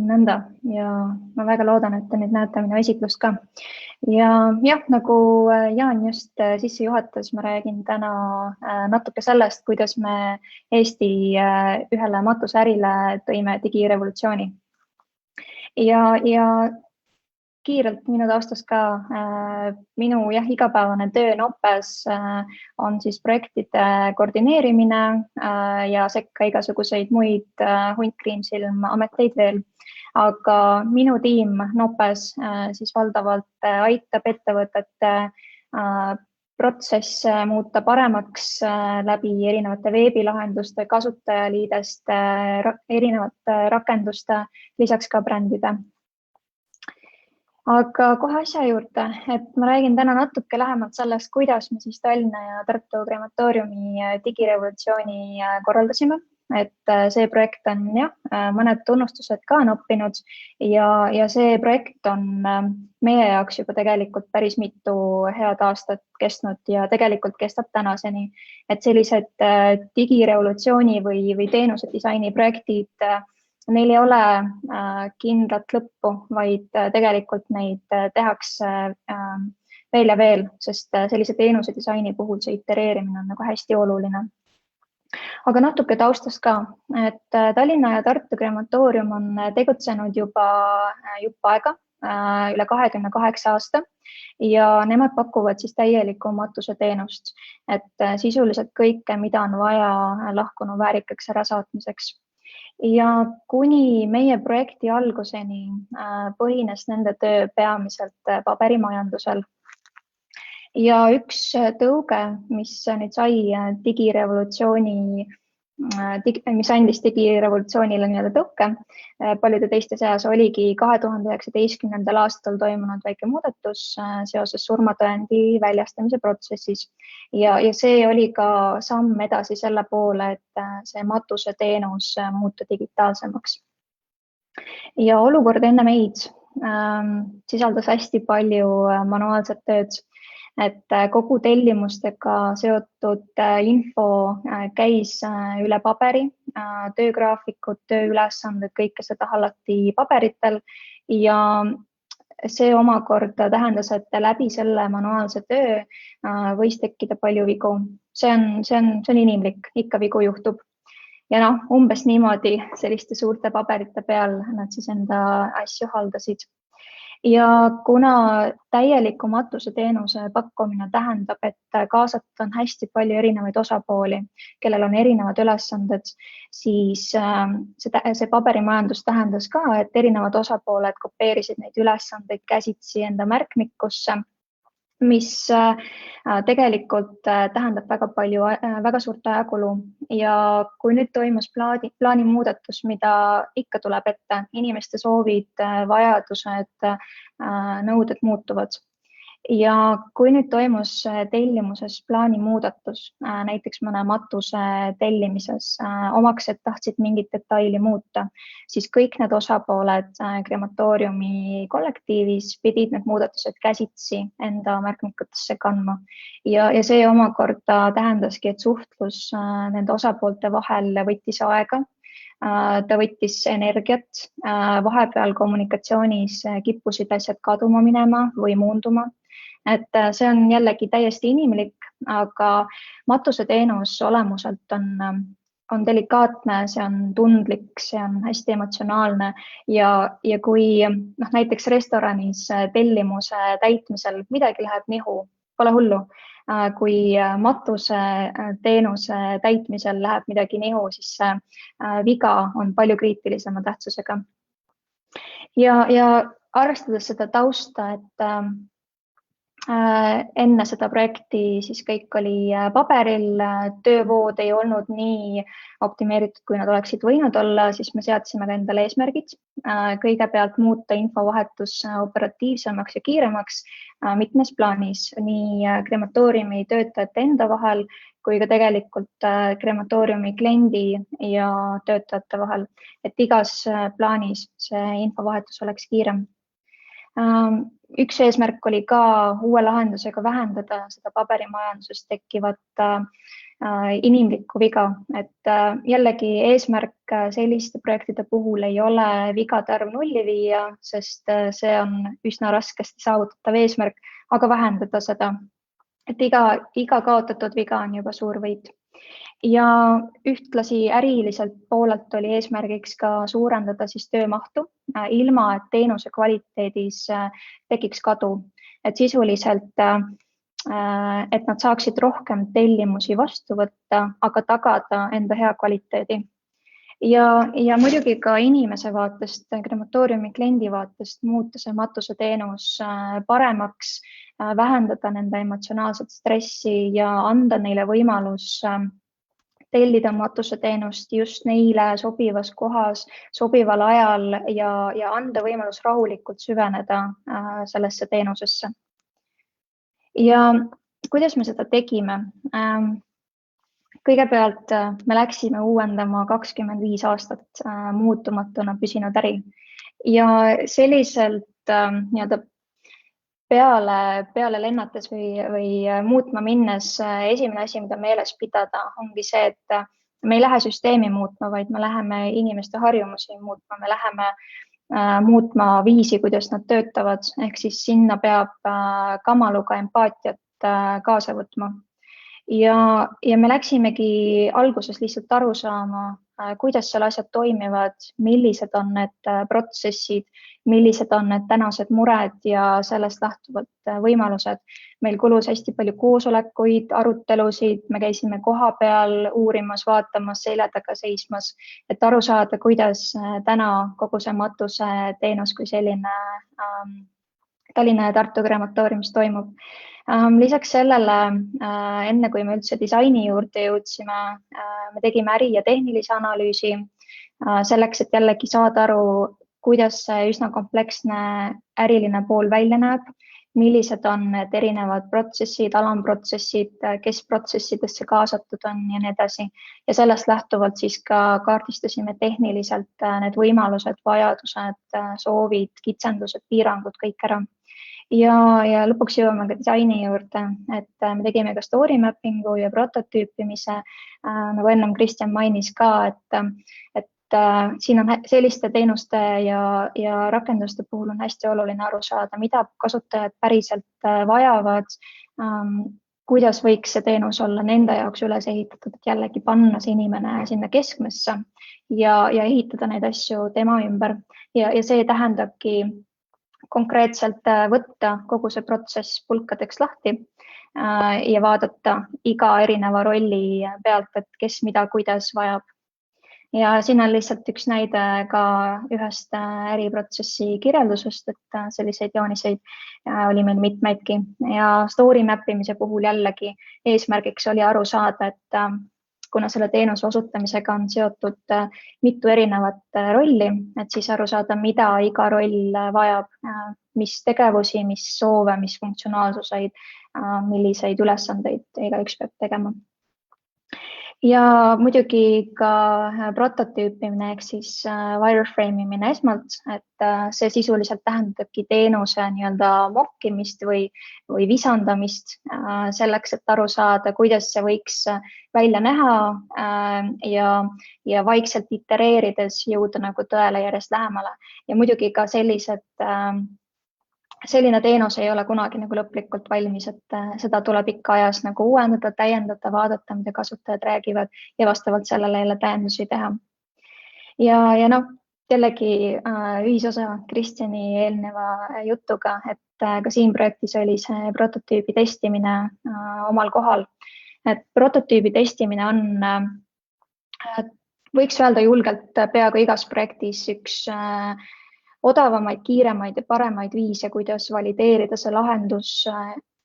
Nõnda ja ma väga loodan, et te nüüd näete minu esitlust ka. Ja jah, nagu Jaan just sisse juhatas, ma räägin täna natuke sellest, kuidas me Eesti ühele matusärile tõime digirevolutsiooni. Ja kiirelt minu taustast ka minu igapäevane töö Nopes on siis projektide koordineerimine ja sekka igasuguseid muid Hunt Kriimsilm ameteid veel. Aga minu tiim Nopes siis valdavalt aitab ettevõtete protsesse muuta paremaks läbi erinevate veebilahenduste, kasutajaliideste, erinevate rakenduste, lisaks ka brändide. Aga kohe asja juurde, et ma räägin täna natuke lähemalt sellest, kuidas me siis Tallinna ja Tartu krematooriumi digirevolutsiooni korraldasime. Et see projekt on mõned tunnustused ka noppinud ja see projekt on meie jaoks juba tegelikult päris mitu head aastat kestnud ja tegelikult kestab tänaseni. Et sellised digirevolutsiooni või teenuse disaini projektid, neil ei ole kindlat lõppu, vaid tegelikult neid tehakse veel ja veel, sest sellise teenuse disaini puhul see itereerimine on nagu hästi oluline. Aga natuke taustast ka, et Tallinna ja Tartu krematoorium on tegutsenud juba aega, üle 28 aasta ja nemad pakuvad siis täielikku matuse teenust, et sisuliselt kõike, mida on vaja lahkunu väärikaks ära saatmiseks. Ja kuni meie projekti alguseni põhines nende töö peamiselt paberimajandusel. Ja üks tõuge, mis nüüd sai digirevolutsiooni, mis andis digirevolutsioonile tõuke paljude teiste seas, oligi 2019. aastal toimunud väike muudatus seoses surmatõendi väljastamise protsessis. Ja see oli ka samm edasi selle poole, et see matuse teenus muutu digitaalsemaks. Ja olukord enne meid sisaldas hästi palju manuaalset tööd. Et kogu tellimustega seotud info käis üle paberi, töögraafikud, tööülesanded, kõike seda hallati paberitel ja see omakorda tähendas, et läbi selle manuaalse töö võis tekkida palju vigu. See on inimlik, ikka vigu juhtub. Ja umbes niimoodi selliste suurte paberite peal nad siis enda asju haldasid. Ja kuna täieliku matuse teenuse pakkumine tähendab, et kaasata on hästi palju erinevaid osapooli, kellel on erinevad ülesanded, siis see paberimajandus tähendas ka, et erinevad osapooled kopeerisid neid ülesandeid käsitsi enda märkmikusse, mis tegelikult tähendab väga suurt ajakulu. Ja kui nüüd toimus plaani muudatus, mida ikka tuleb ette, inimeste soovid, vajadused, nõuded muutuvad. Ja kui nüüd toimus tellimuses plaani muudatus, näiteks mõne matuse tellimises omaks, et tahtsid mingit detaili muuta, siis kõik need osapooled krematooriumi kollektiivis pidid need muudatused käsitsi enda märkmikutesse kandma. Ja see omakorda tähendaski, et suhtlus nende osapoolte vahel võttis aega. Ta võttis energiat, vahepeal kommunikatsioonis kippusid asjad kaduma minema või muunduma. Et see on jällegi täiesti inimlik, aga matuse teenus olemuselt on delikaatne, see on tundlik, see on hästi emotsionaalne ja kui näiteks restoranis tellimuse täitmisel midagi läheb nihu, pole hullu. Kui matuse teenuse täitmisel läheb midagi nihu, siis viga on palju kriitilisema tähtsusega. Ja arvestades seda tausta, et enne seda projekti siis kõik oli paberil, töövood ei olnud nii optimeeritud, kui nad oleksid võinud olla, siis me seadsime ka endale eesmärgid. Kõigepealt muuta infovahetus operatiivsemaks ja kiiremaks mitmes plaanis, nii krematooriumi töötajate enda vahel, kui ka tegelikult krematooriumi kliendi ja töötajate vahel, et igas plaanis see infovahetus oleks kiirem. Üks eesmärk oli ka uue lahendusega vähendada seda paberimajandusest tekkivat inimlikku viga, et jällegi eesmärk selliste projektide puhul ei ole vigade arv nulli viia, sest see on üsna raskesti saavutatav eesmärk, aga vähendada seda, et iga kaotatud viga on juba suur võit. Ja ühtlasi äriliselt poolelt oli eesmärgiks ka suurendada siis töömahtu, ilma et teenuse kvaliteedis tekiks kadu, et sisuliselt, et nad saaksid rohkem tellimusi vastu võtta, aga tagada enda hea kvaliteedi. Ja muidugi ka inimese vaatest, krematooriumi kliendi vaatest muuta see matuseteenus paremaks, vähendada nende emotsionaalset stressi ja anda neile võimalus tellida matuseteenust just neile sobivas kohas, sobival ajal ja anda võimalus rahulikult süveneda sellesse teenusesse. Ja kuidas me seda tegime? Kõigepealt me läksime uuendama 25 aastat muutumatuna püsinud äri ja selliselt nii-öelda peale lennates või muutma minnes esimene asi, mida meeles pidada, ongi see, et me ei lähe süsteemi muutma, vaid me läheme inimeste harjumusi muutma, me läheme muutma viisi, kuidas nad töötavad, ehk siis sinna peab kamaluga empaatiat kaasa võtma. Ja me läksimegi alguses lihtsalt aru saama, kuidas seal asjad toimivad, millised on need protsessid, millised on need tänased mured ja sellest lähtuvalt võimalused. Meil kulus hästi palju koosolekuid, arutelusid, me käisime koha peal uurimas, vaatamas, selja taga seismas, et aru saada, kuidas täna kogu see matuse teenus kui selline Tallinna ja Tartu krematooriumis toimub. Lisaks sellele, enne kui me üldse disaini juurde jõudsime, me tegime äri- ja tehnilise analüüsi selleks, et jällegi saada aru, kuidas see üsna kompleksne äriline pool välja näeb, millised on need erinevad protsessid, alamprotsessid, kes protsessidesse kaasatud on ja nii edasi. Ja sellest lähtuvalt siis ka kaardistasime tehniliselt need võimalused, vajadused, soovid, kitsendused, piirangud kõik ära. Ja lõpuks jõuame ka disaini juurde, et me tegime ka story mappingu ja prototüüpimise, nagu ennem Kristjan mainis ka, et siin on selliste teenuste ja rakenduste puhul on hästi oluline aru saada, mida kasutajad päriselt vajavad, kuidas võiks see teenus olla nende jaoks üles ehitatud, et jällegi panna see inimene sinna keskmesse ja ehitada neid asju tema ümber. Ja see tähendabki konkreetselt võtta kogu see protsess pulkadeks lahti ja vaadata iga erineva rolli pealt, et kes mida kuidas vajab. Ja siin on lihtsalt üks näide ka ühest äriprotsessi kirjeldusest, et selliseid jooniseid oli meil mitmeidki. Ja story mappimise puhul jällegi eesmärgiks oli aru saada, et kuna selle teenuse osutamisega on seotud mitu erinevat rolli, et siis aru saada, mida iga roll vajab, mis tegevusi, mis soove, mis funktsionaalsuseid, milliseid ülesandeid igaüks peab tegema. Ja muidugi ka prototüüpimine ehk siis wireframe imine esmalt, et see sisuliselt tähendabki teenuse nii-öelda mokkimist või visandamist selleks, et aru saada, kuidas see võiks välja näha ja vaikselt itereerides jõuda nagu tõele järjest lähemale. Ja muidugi ka selline teenus ei ole kunagi nagu lõplikult valmis, et seda tuleb ikka ajas nagu uuendada, täiendada, vaadata, mida kasutajad räägivad ja vastavalt sellele jälle täiendusi teha. Ja jällegi ühisosa Kristjani eelneva jutuga, et ka siin projektis oli see prototüübi testimine omal kohal. Et prototüübi testimine on, võiks öelda julgelt, peaaegu igas projektis üks odavamaid, kiiremaid ja paremaid viise, kuidas valideerida see lahendus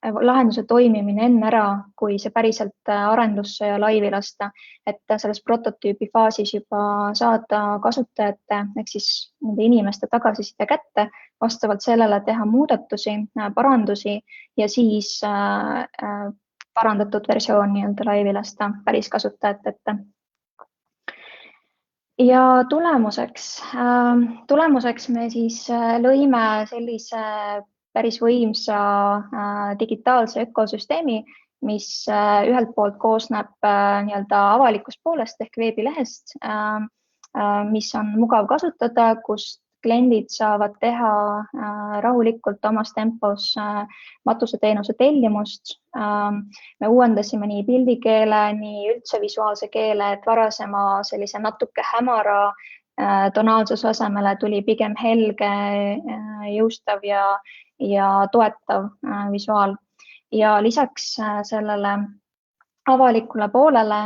lahenduse toimimine enne ära, kui see päriselt arendusse ja laivi lasta, et selles prototüübi faasis juba saada kasutajate ehk siis nende inimeste tagasiside kätte, vastavalt sellele teha muudatusi, parandusi ja siis parandatud versioon nii-öelda laivi lasta päris kasutajate ette. Ja tulemuseks me siis lõime sellise päris võimsa digitaalse ökosüsteemi, mis ühelt poolt koosneb nii-öelda avalikust poolest ehk veebilehest, mis on mugav kasutada, kus kliendid saavad teha rahulikult omas tempos matuseteenuse tellimust. Me uuendasime nii pildikeele, nii üldse visuaalse keele, et varasema sellise natuke hämara tonaalsuse asemele tuli pigem helge, jõustav ja toetav visuaal. Ja lisaks sellele avalikule poolele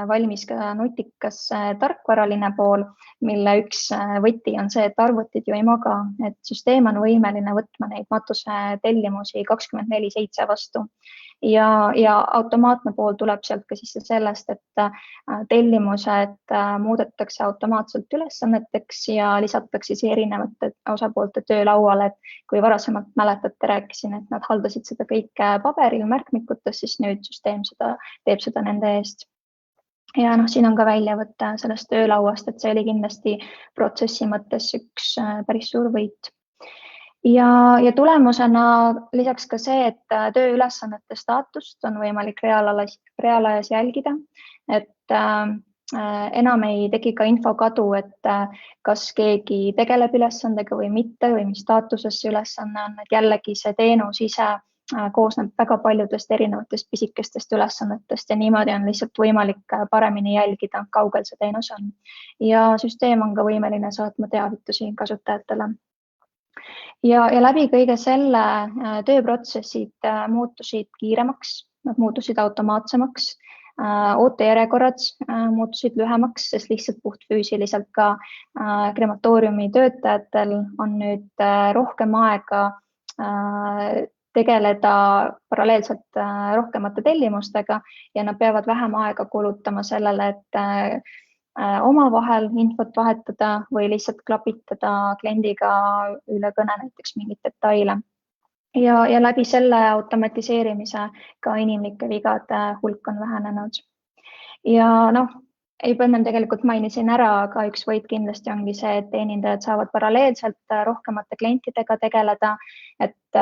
valmis ka nutikas tarkvaraline pool, mille üks võti on see, et arvutid ju ei maga, et süsteem on võimeline võtma neid matuse tellimusi 24/7 vastu. Ja automaatne pool tuleb sealt ka sisse sellest, et tellimused muudetakse automaatselt ülesanneteks ja lisatakse siis erinevate osapoolte töölauale, et kui varasemalt mäletate, rääkisin, et nad haldasid seda kõike paberil märkmikutes, siis nüüd süsteem teeb seda nende eest. Ja siin on ka väljavõte sellest töölauast, et see oli kindlasti protsessi mõttes üks päris suur võit. Ja tulemusena lisaks ka see, et tööülesannete staatust on võimalik reaalajas jälgida, et enam ei teki ka infokadu, et kas keegi tegeleb ülesandega või mitte või mis staatuses see ülesanne on, et jällegi see teenus ise koosneb väga paljudest erinevatest pisikestest ülesannetest ja niimoodi on lihtsalt võimalik paremini jälgida, kaugel see teenus on. Ja süsteem on ka võimeline saatma teavitusi kasutajatele. Ja läbi kõige selle tööprotsessid muutusid kiiremaks, nad muutusid automaatsemaks, ootejärjekorrad muutusid lühemaks, sest lihtsalt puhtfüüsiliselt ka krematooriumi töötajatel on nüüd rohkem aega tegeleda paralleelselt rohkemate tellimustega ja nad peavad vähem aega kulutama sellele, et omavahel infot vahetada või lihtsalt klapitada kliendiga üle kõne näiteks mingit detaile. Ja läbi selle automatiseerimise ka inimlike vigade hulk on vähenenud. Ja juba ennem tegelikult mainisin ära, aga üks võit kindlasti ongi see, et teenindajad saavad paralleelselt rohkemate klientidega tegeleda, et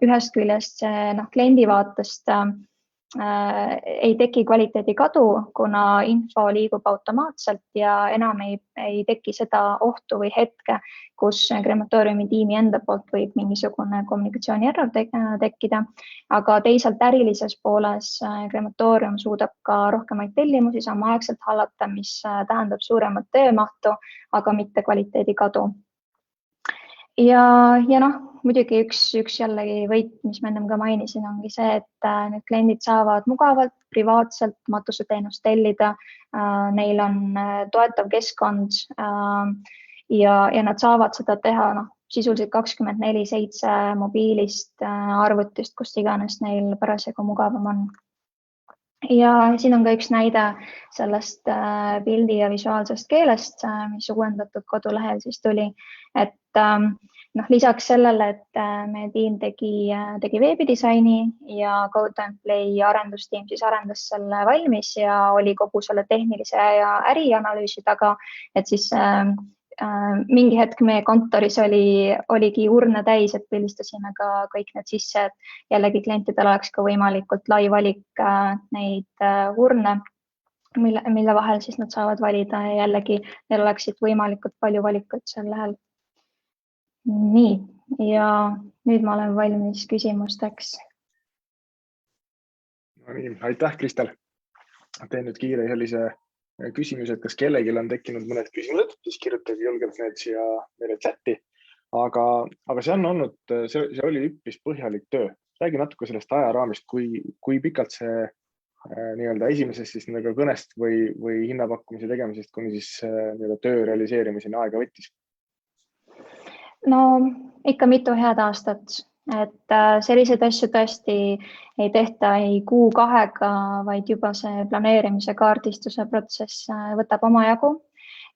ühest küljest kliendi vaatest ei teki kvaliteedi kadu, kuna info liigub automaatselt ja enam ei teki seda ohtu või hetke, kus krematooriumi tiimi enda poolt võib mingisugune kommunikatsiooni error tekkida. Aga teisalt ärilises pooles krematoorium suudab ka rohkemaid tellimusi samaaegselt hallata, mis tähendab suuremat töömahtu, aga mitte kvaliteedi kadu. Ja muidugi üks jällegi võit, mis ma ennem ka mainisin, ongi see, et need kliendid saavad mugavalt, privaatselt matuseteenust tellida. Neil on toetav keskkond ja nad saavad seda teha sisuliselt 24/7 mobiilist, arvutist, kust iganes neil parasjagu mugavam on. Ja siin on ka üks näide sellest pildi ja visuaalsest keelest, mis uuendatud kodulehel siis tuli, et lisaks sellele, et meie tiim tegi veebidisaini ja Code & Play arendustiim siis arendas selle valmis ja oli kogu selle tehnilise ja ärianalüüsi taga, et siis mingi hetk meie kontoris oligi urne täis, et pildistasime ka kõik need sisse, et jällegi klientidel oleks ka võimalikult lai valik neid urne, mille vahel siis nad saavad valida ja jällegi neil oleksid võimalikult palju valikuid seal lehel. Nii, ja nüüd ma olen valmis küsimusteks. No nii, aitäh, Kristel. Teen nüüd kiire sellise küsimused, kas kellelgi on tekkinud mõned küsimused, siis kirjutage julgelt need siia meile chati. Aga see on olnud, see oli üpris põhjalik töö. Räägi natuke sellest ajaraamist, kui pikalt see nii-öelda esimesest siis kõnest või hinnapakkumise tegemisest kuni siis töö realiseerimiseni aega võttis? No ikka mitu head aastat et selliseid asju tõesti ei tehta ei kuu-kahega, vaid juba see planeerimise kaardistuse protsess võtab omajagu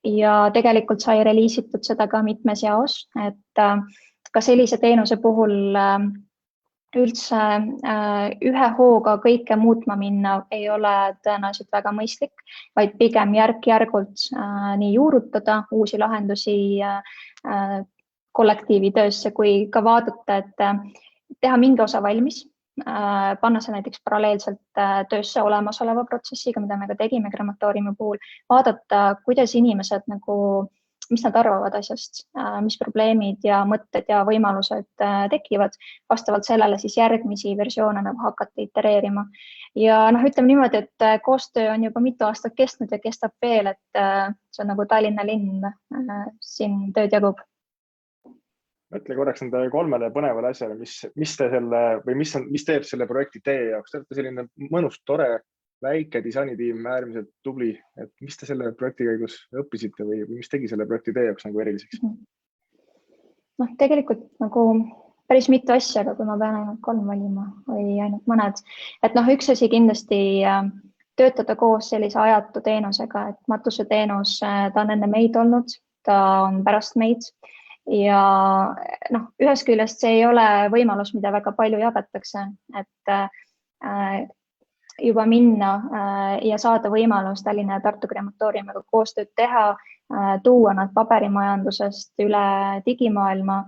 ja tegelikult sai reliisitud seda ka mitmes jaos, et ka sellise teenuse puhul üldse ühe hooga kõike muutma minna ei ole tõenäoliselt väga mõistlik, vaid pigem järk-järgult nii juurutada uusi lahendusi kollektiivi töösse, kui ka vaadata, et teha mingi osa valmis, panna see näiteks paralleelselt töösse olemasoleva protsessiga, mida me ka tegime krematooriumi puhul, vaadata, kuidas inimesed mis nad arvavad asjast, mis probleemid ja mõtted ja võimalused tekivad, vastavalt sellele siis järgmisi versioone hakata itereerima. Ja ütleme niimoodi, et koostöö on juba mitu aastat kestnud ja kestab veel, et see on nagu Tallinna linn, siin tööd jagub. Mõtle korraks nende 3 põnevale asjale, mis teeb selle projekti teie jaoks. Te olete selline mõnus, tore, väike disainitiim, äärmiselt tubli. Et mis te selle projekti käigus õppisite või mis tegi selle projekti teie jaoks eriliseks? Tegelikult päris mitu asja, aga kui ma pean ainult 3 valima või ainult mõned. Et üks asi kindlasti töötada koos sellise ajatu teenusega, et matuseteenus, ta on enne meid olnud, ta on pärast meid. Ja ühest küljest see ei ole võimalus, mida väga palju jagatakse, et juba minna ja saada võimalus Tallinna ja Tartu krematooriumiga koostööd teha, tuua nad paberimajandusest üle digimaailma.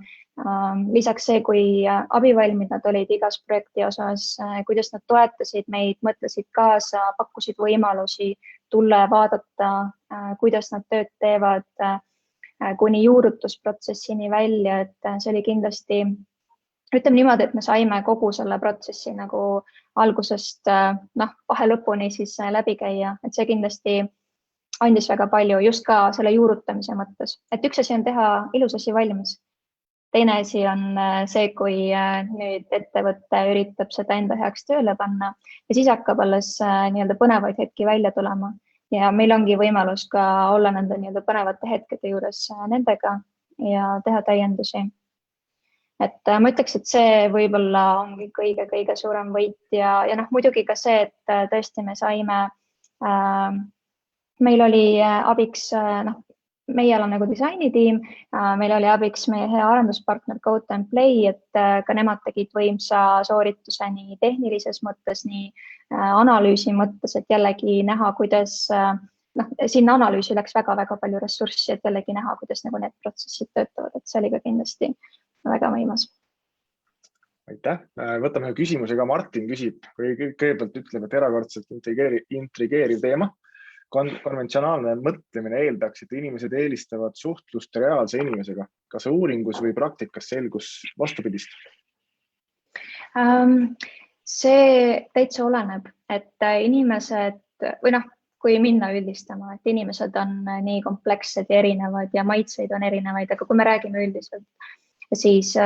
Lisaks see, kui abivalmid nad olid igas projekti osas, kuidas nad toetasid meid, mõtlesid kaasa, pakkusid võimalusi tulla ja vaadata, kuidas nad tööd teevad, kuni juurutusprotsessini välja, et see oli kindlasti, ütleme niimoodi, et me saime kogu selle protsessi algusest vahe lõpuni siis läbi käia, et see kindlasti andis väga palju just ka selle juurutamise mõttes, et üks asi on teha ilus asi valmis. Teine asi on see, kui nüüd ettevõtte üritab seda enda heaks tööle panna ja siis hakkab alles põnevaid hetki välja tulema. Ja meil ongi võimalus ka olla nende põnevate hetkede juures nendega ja teha täiendusi. Et ma ütleks, et see võib-olla ongi kõige suurem võit ja muidugi ka see, et tõesti me saime, meil oli abiks, meie oleme disainitiim, meil oli abiks meie hea arenduspartner Code & Play, et ka nemad tegid võimsa soorituse nii tehnilises mõttes, nii analüüsi mõttes, et jällegi näha, kuidas sinna analüüsi läks väga palju ressurssi, et jällegi näha, kuidas need protsessid töötavad, et see oli ka kindlasti väga võimas. Aitäh. Võtame küsimuse ka. Martin küsib, või kõigepealt ütleb, et erakordselt intrigeeriv teema. Konventsionaalne mõtlemine eeldaks, et inimesed eelistavad suhtlust reaalse inimesega. Kas uuringus või praktikas selgus vastupidist? See täitsa oleneb, et inimesed, või kui minna üldistama, et inimesed on nii komplekssed ja erinevad ja maitseid on erinevaid, aga kui me räägime üldiselt, siis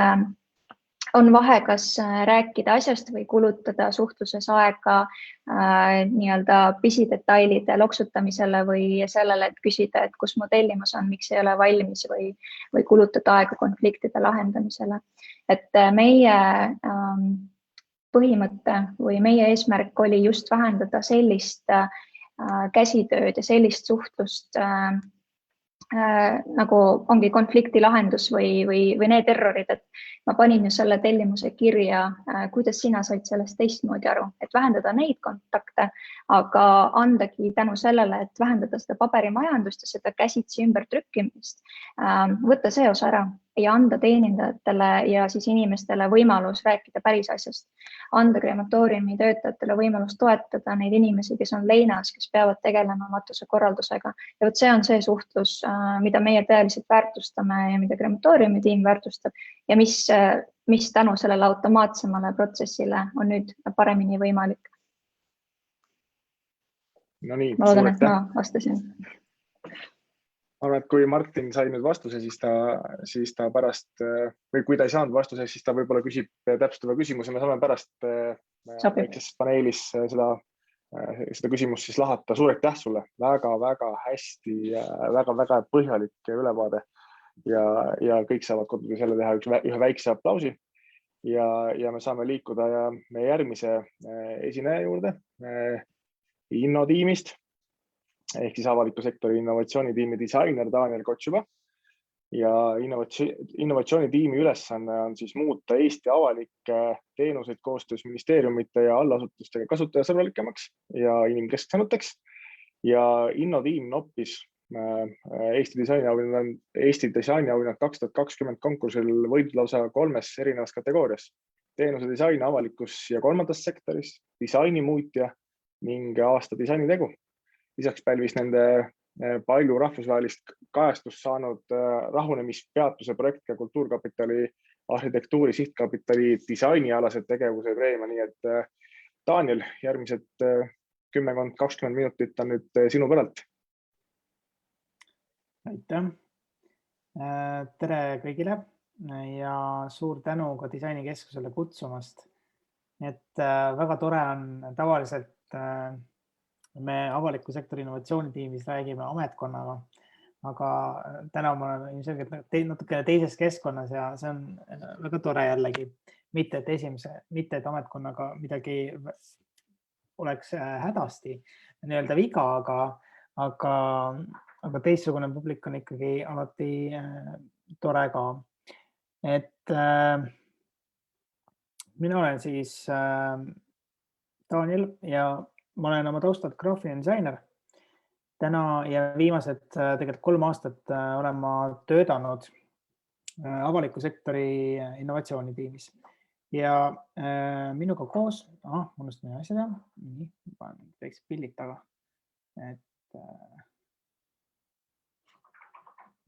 on vahe, kas rääkida asjast või kulutada suhtluses aega pisidetailide loksutamisele või sellele, et küsida, et kus mu tellimus on, miks ei ole valmis või kulutada aega konfliktide lahendamisele. Et meie põhimõte või meie eesmärk oli just vähendada sellist käsitööd ja sellist suhtlust, nagu ongi konflikti lahendus või need errorid, et ma panin ju selle tellimuse kirja, kuidas sina said sellest teistmoodi aru, et vähendada neid kontakte, aga andagi tänu sellele, et vähendada seda paberimajandust ja seda käsitsi ümbertrükkimist, võtta see osa ära ja anda teenindajatele ja siis inimestele võimalus rääkida päris asjast. Anda krematooriumi töötajatele võimalus toetada neid inimesi, kes on leinas, kes peavad tegelema matuse korraldusega. Ja see on see suhtlus, mida meie tõeliselt väärtustame ja mida krematooriumi tiim väärtustab ja mis tänu sellele automaatsemale protsessile on nüüd paremini võimalik. No nii, ma loodan, et ma vastasin. Ma arvan, et kui Martin sai nüüd vastuse, siis ta pärast, või kui ta ei saanud vastuse, siis ta võib-olla küsib täpsustava küsimuse. Me saame pärast väikses paneelis seda küsimust siis lahata. Suur aitäh sulle, väga hästi, väga põhjalik ülevaade ja kõik saavad kodudes jälle teha ühe väikse aplausi. ja me saame liikuda meie järgmise esineja juurde Inno tiimist ehk siis avaliku sektori innovatsioonitiimi disainer Daniel Kotšuba. Ja innovatsioonitiimi ülesanne on siis muuta Eesti avalikke teenuseid koostöös ministeeriumite ja allasutustega kasutajasõbralikemaks ja inimkesksemateks. Ja Inno tiim noppis Eesti disainiauhinnad 2020 konkursil võitnud lausa 3 erinevas kategoorias. Teenuse disain avalikus ja kolmandas sektoris, disainimuutja ning aasta disainitegu. Lisaks pälvis nende palju rahvusvahelist kajastust saanud rahunemispeatuse projekt ja Kultuurkapitali arhitektuuri sihtkapitali disainialased tegevuse preemia. Nii et Daniel, järgmised 10-20 minutit on nüüd sinu päralt. Aitäh. Tere kõigile ja suur tänu ka disainikeskusele kutsumast. Et väga tore on tavaliselt me avaliku sektori innovatsioonitiimis räägime ametkonnaga, aga täna ma olen ilmselgelt natuke teises keskkonnas ja see on väga tore jällegi. Mitte, et ametkonnaga midagi oleks hädasti nii-öelda viga, aga teistsugune publik on ikkagi alati tore ka. Et mina olen siis Daniel ja ma olen oma taustalt graafiline disainer. Täna ja viimased tegelikult 3 aastat olen ma töötanud avaliku sektori innovatsioonitiimis. Ja minuga koos, unustan ühe asja, nii, teeks pildid taga. Et,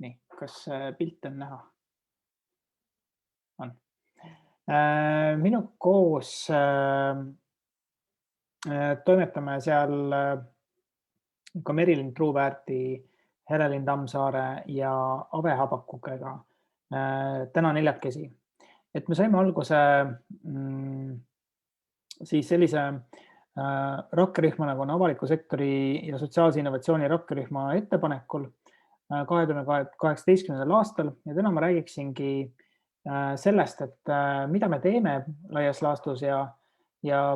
nii, kas pilt on näha? On. Minu koos toimetame seal ka Merilin Truuväärti, Herelin Tammsaare ja Ave Habakukega täna 4. Et me saime alguse siis sellise rakkerühma nagu on avaliku sektori ja sotsiaalse innovatsiooni rakkerühma ettepanekul 2018. aastal ja täna ma räägiksingi sellest, et mida me teeme laias laastus ja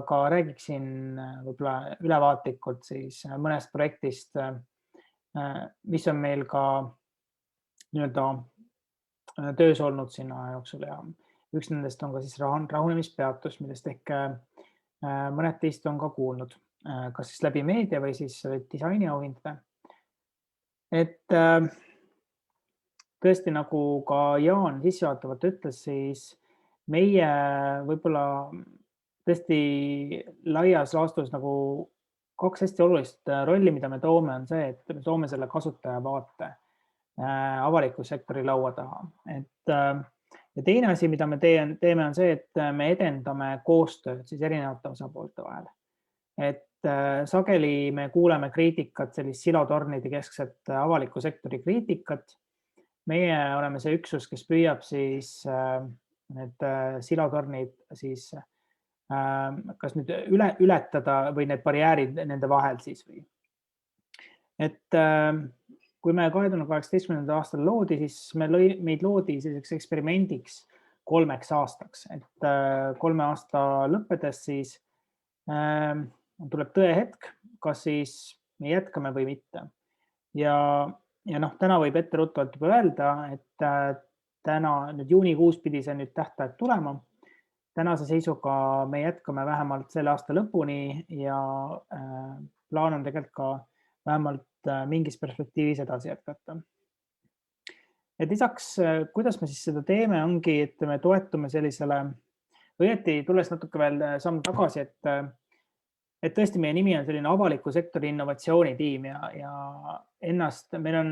ka räägiksin võib-olla ülevaatlikult siis mõnest projektist, mis on meil ka nii-öelda töös olnud sinna jooksul ja üks nendest on ka siis rahunemispeatus, millest ehk mõned teist on ka kuulnud, kas siis läbi meedia või siis disainiauhindade. Et tõesti, nagu ka Jaan sissejuhatavalt ütles, siis meie võib-olla tõesti laias laastus nagu 2 hästi olulist rolli, mida me toome, on see, et me toome selle kasutaja vaate avaliku sektori laua taha. Ja teine asi, mida me teeme, on see, et me edendame koostööd siis erinevate osapoolte vahel. Et sageli me kuuleme kriitikat, sellist silotornide keskset avaliku sektori kriitikat. Meie oleme see üksus, kes püüab siis need silotornid siis kas nüüd ületada või need barjäärid nende vahel siis või. Et kui me 2018. aastal loodi, siis meid loodi selliseks eksperimendiks 3 aastaks, et 3 aasta lõppedes siis tuleb tõehetk, kas siis me jätkame või mitte. Ja täna võib etteruttavalt juba öelda, et täna nüüd juunikuus pidi see nüüd tähtaeg tulema. Tänase seisuga me jätkame vähemalt selle aasta lõpuni ja plaan on tegelikult ka vähemalt mingis perspektiivis edasi jätkata. Et lisaks, kuidas me siis seda teeme, ongi, et me toetume sellisele, õieti tulles natuke veel samm tagasi, et tõesti meie nimi on selline avaliku sektori innovatsioonitiim ja ennast, meil on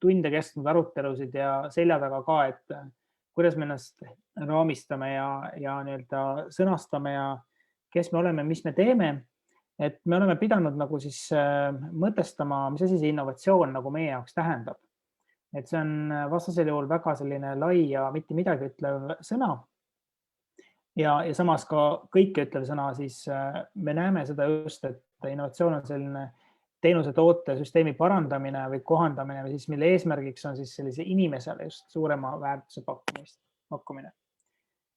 tunde kestnud arutelusid ja selja taga ka, et kuidas me ennast raamistame ja nii-öelda sõnastame ja kes me oleme, mis me teeme. Et me oleme pidanud nagu siis mõtestama, mis asi see innovatsioon nagu meie jaoks tähendab. Et see on vastasel juhul väga selline lai ja mitte midagi ütlev sõna. Ja samas ka kõike ütlev sõna, siis me näeme seda just, et innovatsioon on selline teenuse toote süsteemi parandamine või kohandamine või siis mille eesmärgiks on siis sellise inimesele just suurema väärtuse pakkumine.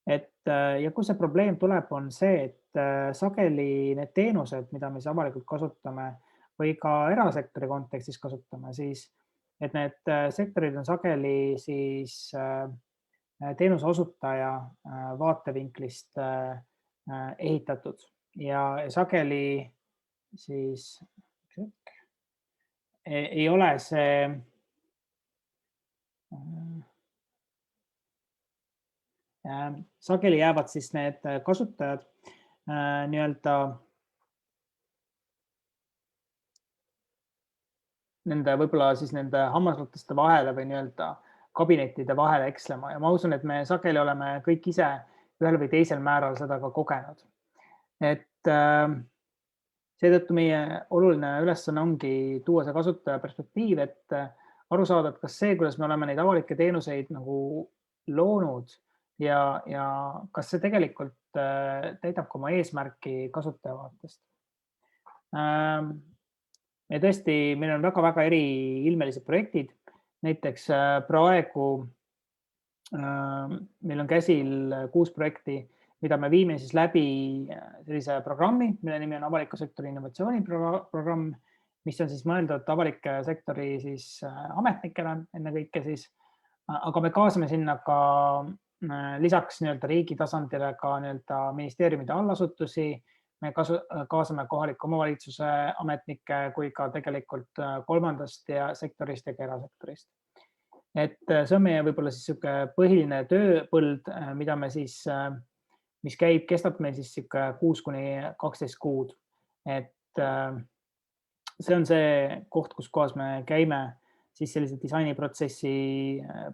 Ja kus see probleem tuleb, on see, et sageli need teenused, mida me siis avalikult kasutame või ka erasektori kontekstis kasutame, siis et need sektorid on sageli siis teenuse osutaja vaatevinklist ehitatud ja sageli siis ei ole see sageli jäävad siis need kasutajad nii-öelda võib-olla siis nende hammasrataste vahele või nii-öelda kabinettide vahele ekslema ja ma usun, et me sageli oleme kõik ise ühel või teisel määral seda ka kogenud. Seetõttu meie oluline ülesanne ongi tuua see kasutaja perspektiiv, et aru saada, et kas see, kuidas me oleme neid avalikke teenuseid nagu loonud ja kas see tegelikult täidab ka oma eesmärki kasutaja vaatest. Ja tõesti, meil on väga-väga eriilmelised projektid. Näiteks praegu meil on käsil 6 projekti, mida me viime siis läbi sellise programmi, mille nimi on avaliku sektori innovatsiooniprogramm, mis on siis mõeldud avalike sektori siis ametnikele ennekõike siis, aga me kaasame sinna ka lisaks nii-öelda riigi tasandile ka nii-öelda ministeeriumide allasutusi, me kaasame kohaliku omavalitsuse ametnikke kui ka tegelikult kolmandast sektorist ja ka erasektorist. See on meie võib-olla siis sihuke põhiline tööpõld, mida me siis mis kestab meil siis 6 kuni 12 kuud. See on see koht, kus kohas me käime siis sellise disainiprotsessi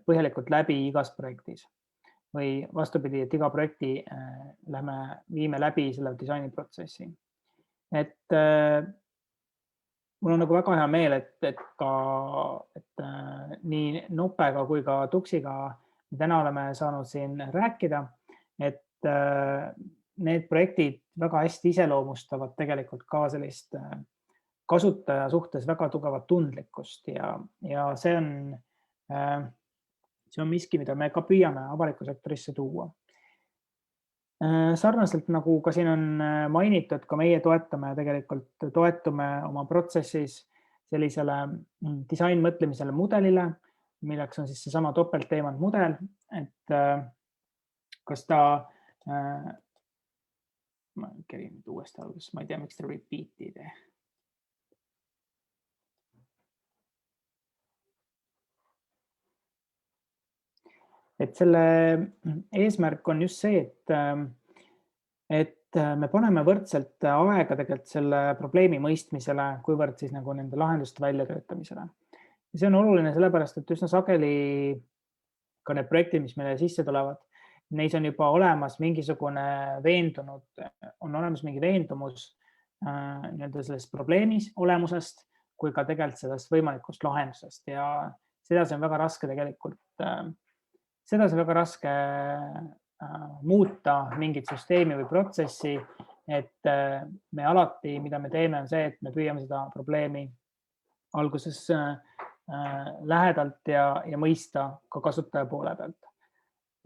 põhjalikult läbi igas projektis või vastupidi, et iga projekti viime läbi selle disainiprotsessi. Mul on nagu väga hea meel, et nii Nopega kui ka Tuxiga täna oleme saanud siin rääkida, et need projektid väga hästi iseloomustavad tegelikult ka sellist kasutaja suhtes väga tugevat tundlikkust ja see on miski, mida me ka püüame avalikku sektorisse tuua. Sarnaselt nagu ka siin on mainitud, ka meie toetume oma protsessis sellisele disainmõtlemisele mudelile, milleks on siis seesama topeltteemant mudel, et kas ta ma käin nüüd uuesti alguses, ma ei tea, miks ta repeat'i ei tee. Selle eesmärk on just see, et me paneme võrdselt aega tegelikult selle probleemi mõistmisele, kuivõrd siis nagu nende lahenduste väljatöötamisele. Ja see on oluline sellepärast, et üsna sageli ka need projektid, mis meile sisse tulevad, neis on juba olemas mingisugune mingi veendumus nii-öelda sellest probleemis olemusest, kui ka tegelikult sellest võimalikust lahendusest ja sedasi on väga raske tegelikult sedasi väga raske muuta mingit süsteemi või protsessi, et me alati, mida me teeme, on see, et me püüame seda probleemi alguses lähedalt ja mõista ka kasutaja poole pealt.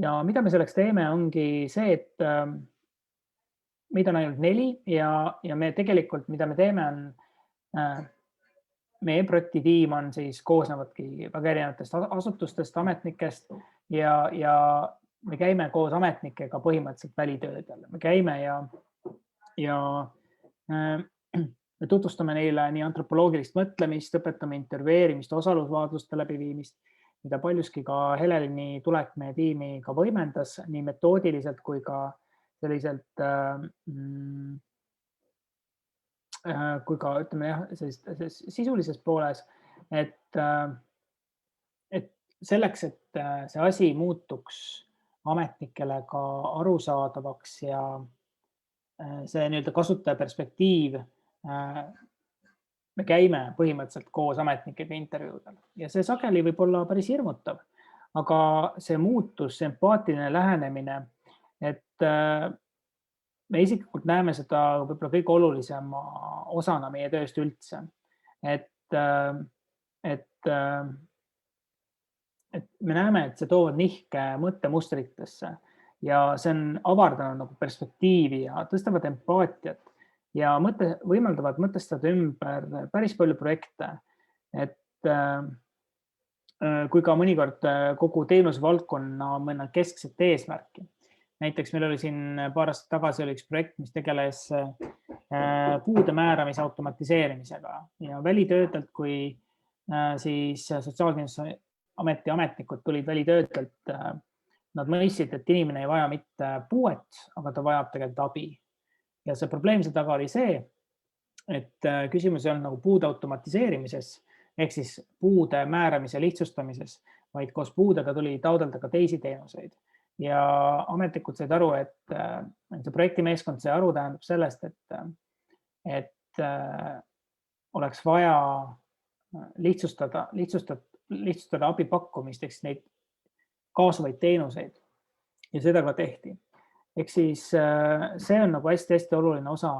Ja mida me selleks teeme, ongi see, et meid on ainult 4 ja me tegelikult, mida me teeme, on meie projektitiim on siis koosnevadki väga erinevatest asutustest, ametnikest ja me käime koos ametnikega põhimõtteliselt välitöödel. Me käime ja me tutvustame neile nii antropoloogilist mõtlemist, õpetame intervjueerimist, osalusvaatluste läbiviimist, mida paljuski ka Helelini tulek meie tiimi ka võimendas nii metoodiliselt kui ka selliselt kui ka ütleme sisulises pooles, et selleks, et see asi muutuks ametnikele ka arusaadavaks ja see nii-öelda kasutaja perspektiiv, me käime põhimõtteliselt koos ametnikega intervjuudel ja see sageli võib olla päris hirmutav, aga see muutus, see empaatiline lähenemine, et me isiklikult näeme seda võib-olla kõige olulisema osana meie tööst üldse, et me näeme, et see toovad nihke mõttemustritesse ja see on avardanud nagu perspektiivi ja tõstavad empaatiat ja võimaldavad mõtestada ümber päris palju projekte. Et kui ka mõnikord kogu teenusvaldkonna mõnda keskset eesmärki. Näiteks meil oli siin paar aastat tagasi oli üks projekt, mis tegeles puude määramise automatiseerimisega ja välitöötelt, kui siis Sotsiaalkindlustusameti ametnikud tulid välitöötelt, nad mõistsid, et inimene ei vaja mitte puuet, aga ta vajab tegelikult abi. Ja see probleem selle taga oli see, et küsimus ei olnud nagu puude automatiseerimises ehk siis puude määramise lihtsustamises, vaid koos puudega tuli taotleda ka teisi teenuseid. Ja ametnikud said aru, et see projektimeeskond sai aru tähendab sellest, et oleks vaja lihtsustada abi pakkumist, eks neid kaasavaid teenuseid ja seda ka tehti. Ehk siis see on nagu hästi-hästi oluline osa,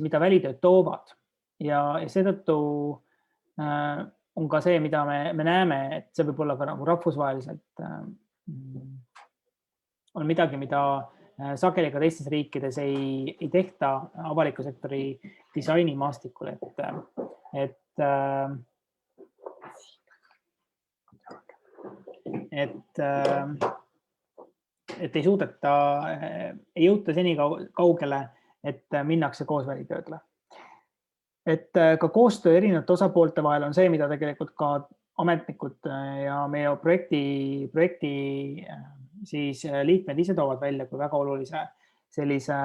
mida välitööd toovad ja seetõttu on ka see, mida me näeme, et see võib olla ka nagu rahvusvaheliselt on midagi, mida sageli ka teistes riikides ei tehta avaliku sektori disainimaastikul, et ei suudeta, ei jõuta seni kaugele, et minnakse koos välitöödele. Et ka koostöö erinevate osapoolte vahel on see, mida tegelikult ka ametnikud ja meie projekti siis liikmed ise toovad välja kui väga olulise sellise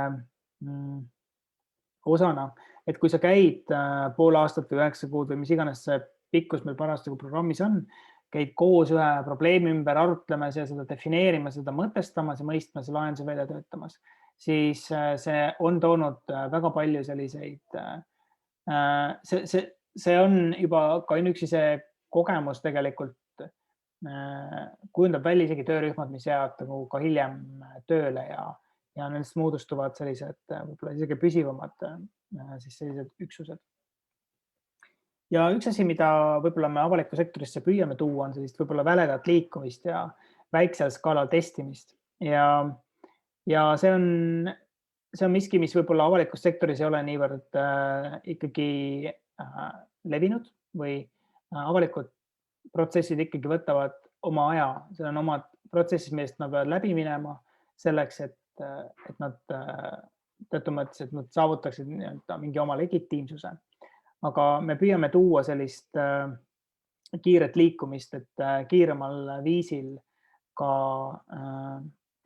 osana, et kui sa käid pool aastat või 9 kuud või mis iganes see pikkus meil parasjagu programmis on, käid koos ühe probleemi ümber arutlemas ja seda defineerimas, seda mõtestamas ja mõistmas ja lahenduse välja töötamas, siis see on toonud väga palju selliseid, see on juba ka üksi see kogemus tegelikult kujundab välja isegi töörühmad, mis jäävad ka hiljem tööle ja nendest moodustuvad sellised võib-olla isegi püsivamad siis sellised üksused. Ja üks asi, mida võib-olla me avalikku sektorisse püüame tuua, on sellist võib-olla väledat liikumist ja väiksel skaalal testimist. Ja see on miski, mis võib-olla avalikus sektoris ei ole niivõrd ikkagi levinud või avalikud protsessid ikkagi võtavad oma aja. See on omad protsessid, millest nad peavad läbi minema selleks, et nad teatud mõttes, et nad saavutaksid mingi oma legitiimsuse. Aga me püüame tuua sellist kiiret liikumist, et kiiremal viisil ka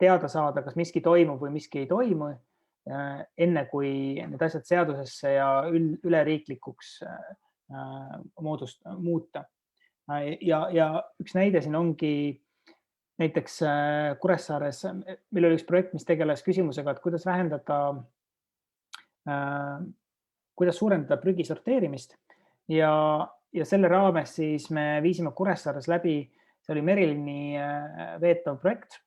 teada saada, kas miski toimub või miski ei toimu, enne kui need asjad seadusesse ja üleriiklikuks muuta. Ja üks näide siin ongi näiteks Kuressaares, meil oli üks projekt, mis tegeles küsimusega, et kuidas vähendada, kuidas suurendada prügi sorteerimist ja selle raames siis me viisime Kuressaares läbi, see oli Merilini veetav projekt,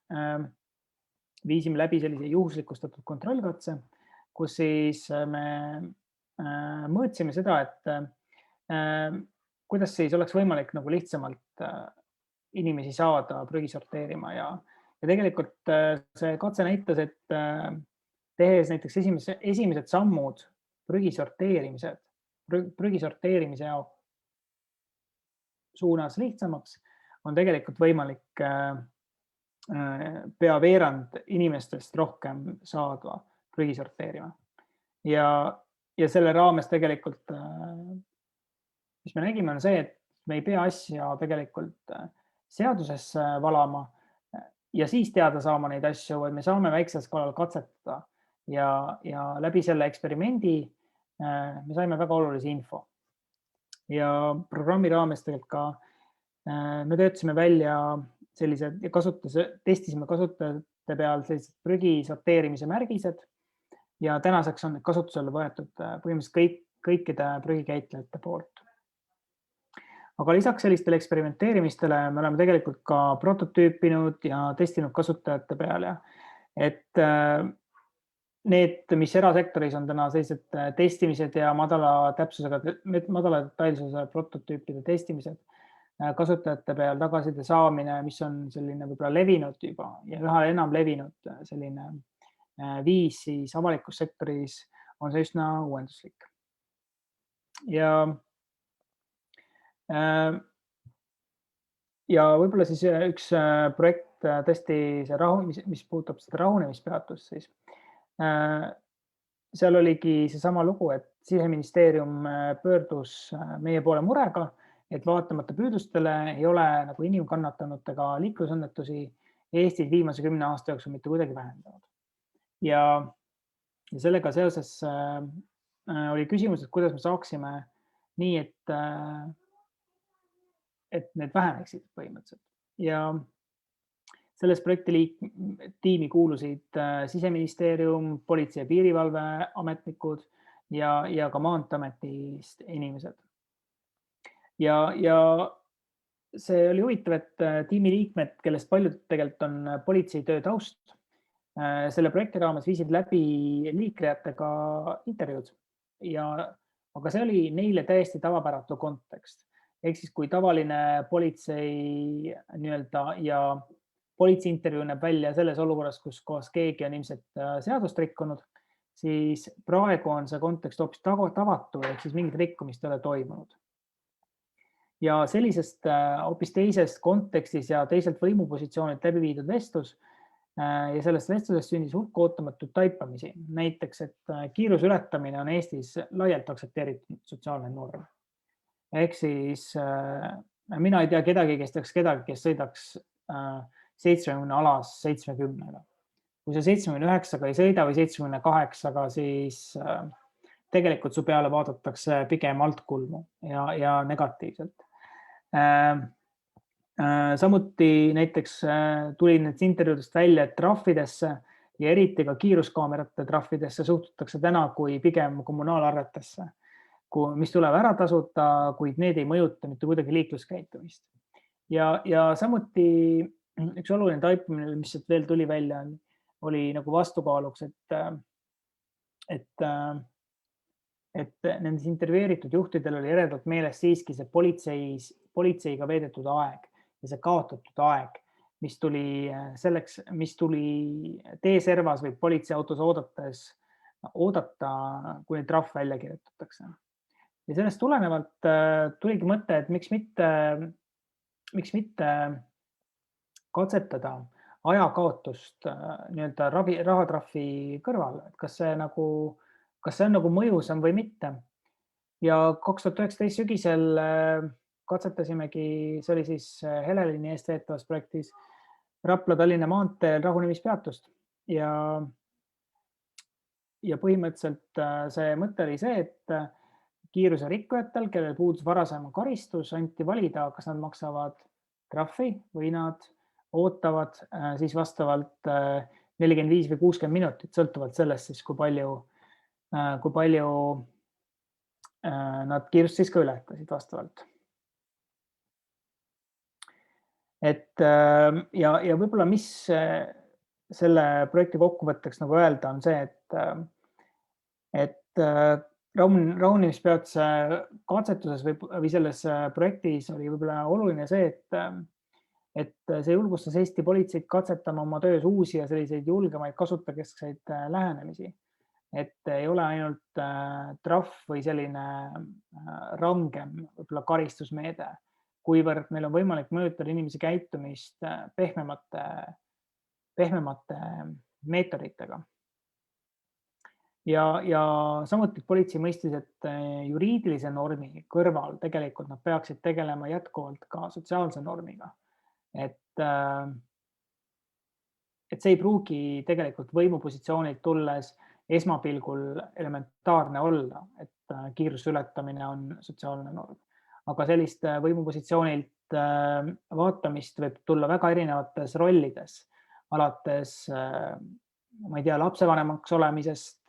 viisime läbi sellise juhuslikustatud kontrollkatse, kus siis me mõõtsime seda, et kuidas siis oleks võimalik nagu lihtsamalt inimesi saada prügi sorteerima ja tegelikult see katse näitas, et tehes näiteks esimesed sammud prügi sorteerimise suunas lihtsamaks, on tegelikult võimalik pea veerand inimestest rohkem saada prügi sorteerima. Ja selle raames tegelikult, mis me nägime, on see, et me ei pea asja tegelikult seadusesse valama ja siis teada saama neid asju, vaid me saame väiksel skaalal katsetada ja läbi selle eksperimendi me saime väga olulise info. Ja programmi raames tegelikult ka me töötasime välja sellised ja testisime kasutajate peal sellised prügi sorteerimise märgised ja tänaseks on need kasutusele võetud põhimõtteliselt kõikide prügikäitlejate poolt. Aga lisaks sellistele eksperimenteerimistele me oleme tegelikult ka prototüüpinud ja testinud kasutajate peal. Et need, mis erasektoris on täna sellised testimised ja madala täpsusega, madala detailsuse prototüüpide testimised, kasutajate peal tagasiside saamine, mis on selline võib-olla levinud juba ja üha enam levinud selline viis, siis avalikus sektoris on see üsna uuenduslik. Ja võib-olla siis üks projekt tõesti see mis puudutab seda rahunemispeatust, siis seal oligi seesama lugu, et Siseministeerium pöördus meie poole murega, et vaatamata püüdlustele ei ole nagu inimkannatanutega liiklusõnnetusi Eestis viimase 10 aasta jooksul mitte kuidagi vähendanud. Ja sellega seoses oli küsimus, et kuidas me saaksime nii, et need väheneksid põhimõtteliselt. Ja selles projektitiimi kuulusid Siseministeerium, Politsei- ja Piirivalveametnikud ja ka Maanteeametist inimesed. Ja see oli huvitav, et tiimi liikmed, kellest paljud tegelikult on politseitöö taust, selle projekti raames viisid läbi liiklejatega intervjuud. Aga see oli neile täiesti tavapäratu kontekst. Ehk siis kui tavaline politsei ja politsei intervjuu näeb välja selles olukorras, kus kohas keegi on ilmselt seadust rikkunud, siis praegu on see kontekst hoopis tavatu, ehk siis mingit rikkumist ei ole toimunud. Ja sellisest hoopis teisest kontekstis ja teiselt võimupositsioonilt läbi viidud vestlus ja sellest vestlusest sündis hulk ootamatut taipamisi. Näiteks, et kiiruse ületamine on Eestis laialt aktsepteeritud sotsiaalne norm. Ehk siis mina ei tea kedagi, kes sõidaks 70 alas 70-ga. Kui sa 79-ga ei sõida või 78-ga, siis tegelikult su peale vaadatakse pigem altkulmu ja negatiivselt. Samuti näiteks tuli need intervjuudest välja, et trahvidesse ja eriti ka kiiruskaamerate trahvidesse suhtutakse täna kui pigem kommunaalarvetesse, mis tuleb ära tasuta, kuid need ei mõjuta mitte kuidagi liikluskäitumist. Ja samuti üks oluline taipamine, mis veel tuli välja, oli nagu vastukaaluks, et nendes intervjueeritud juhtidel oli eredalt meeles siiski see politseiga veedetud aeg ja see kaotatud aeg, mis tuli teeservas või politseiautos oodata, kuni trahv välja kirjutatakse. Ja sellest tulenevalt tuligi mõte, et miks mitte katsetada ajakaotust rahatrahvi kõrval, et kas see on nagu mõjusam või mitte. Ja 2019 sügisel katsetasimegi, see oli siis Helelini eest veetavas projektis Rapla-Tallinna maanteel rahunemispeatust. Ja põhimõtteliselt see mõte oli see, et kiiruse rikkujatel, kellel puudus varasema karistus, anti valida, kas nad maksavad trahvi või nad ootavad siis vastavalt 45 või 60 minutit, sõltuvalt sellest siis, kui palju nad kiirust siis ka ületasid vastavalt. Ja võib-olla mis selle projekti kokkuvõtteks nagu öelda on see, et rahunemispeatuse katsetuses või selles projektis oli võib-olla oluline see, et see julgustas Eesti politseid katsetama oma töös uusi ja selliseid julgemaid kasutajakeskseid lähenemisi. Et ei ole ainult trahv või selline rangem võib-olla karistusmeede, kuivõrd meil on võimalik mõjutada inimese käitumist pehmemate meetoditega. Ja samuti politsei mõistis, et juriidilise normi kõrval tegelikult nad peaksid tegelema jätkuvalt ka sotsiaalse normiga. Et see ei pruugi tegelikult võimupositsioonilt tulles esmapilgul elementaarne olla, et kiiruse ületamine on sotsiaalne norm. Aga sellist võimupositsioonilt vaatamist võib tulla väga erinevates rollides, alates, ma ei tea, lapsevanemaks olemisest,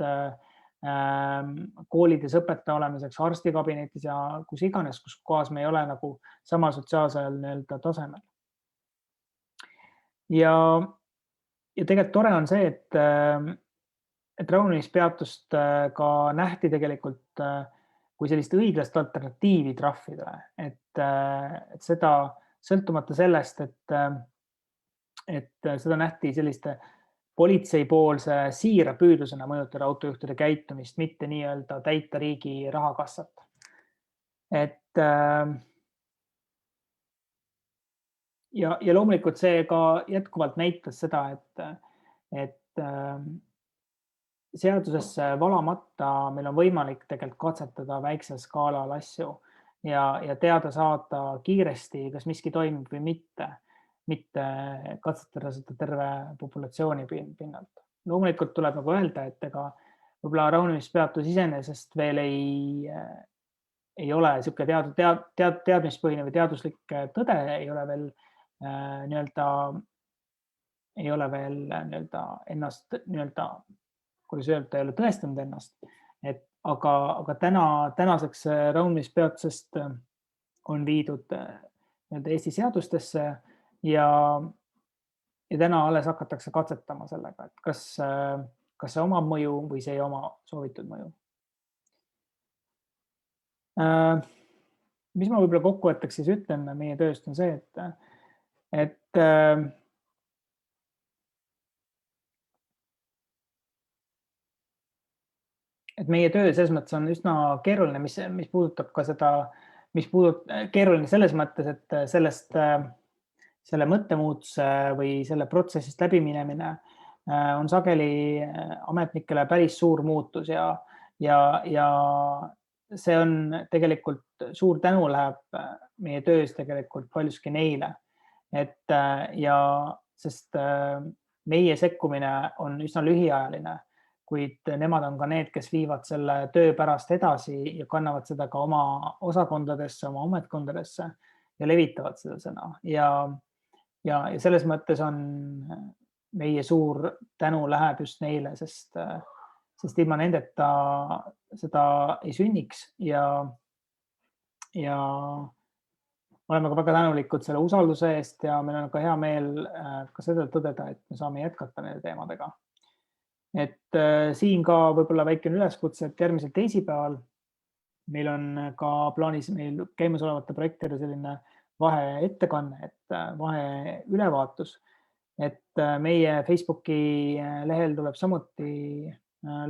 koolides õpetaja olemiseks, arstikabinetis ja kus iganes, kus kohas me ei ole nagu sama sotsiaalsel tasemel. Ja tegelikult tore on see, et rahunemispeatust ka nähti tegelikult kui sellist õiglast alternatiivi trahvidele, et seda sõltumata sellest, et seda nähti selliste politseipoolse siira püüdlusena mõjutada autojuhtide käitumist, mitte nii-öelda täita riigi rahakassat. Ja loomulikult see ka jätkuvalt näitas seda, et seadusesse valamata meil on võimalik tegelikult katsetada väiksel skaalal asju ja teada saada kiiresti, kas miski toimib või mitte katsetada seda terve populatsiooni pinnalt. Loomulikult tuleb nagu öelda, et ega võib-olla rahunemispeatus iseenesest veel ei ole sihuke teadmispõhine või teaduslik tõde, ei ole veel ennast kuidas öelda, ei ole tõestanud ennast, aga tänaseks rahunemispeatusest on viidud Eesti seadustesse ja täna alles hakatakse katsetama sellega, et kas see omab mõju või see ei oma soovitud mõju. Mis ma võib-olla kokkuvõtteks siis ütlen meie tööst on see, et meie töö selles mõttes on üsna keeruline, mis puudutab ka seda, keeruline selles mõttes, et selle mõttemuutuse või selle protsessist läbiminemine on sageli ametnikele päris suur muutus ja see on tegelikult suur tänu läheb meie töös tegelikult paljuski neile, sest meie sekkumine on üsna lühiajaline, kuid nemad on ka need, kes viivad selle töö pärast edasi ja kannavad seda ka oma osakondadesse, oma ametkondadesse ja levitavad seda sõna. Ja selles mõttes on meie suur tänu läheb just neile, sest ilma nendeta seda ei sünniks ja oleme ka väga tänulikud selle usalduse eest ja meil on ka hea meel ka seda tõdeda, et me saame jätkata nende teemadega. Et siin ka võib-olla väikene üleskutse, et järgmisel teisipäeval meil on ka plaanis meil käimasolevate projektide selline vaheettekanne, vaheülevaatus, et meie Facebooki lehel tuleb samuti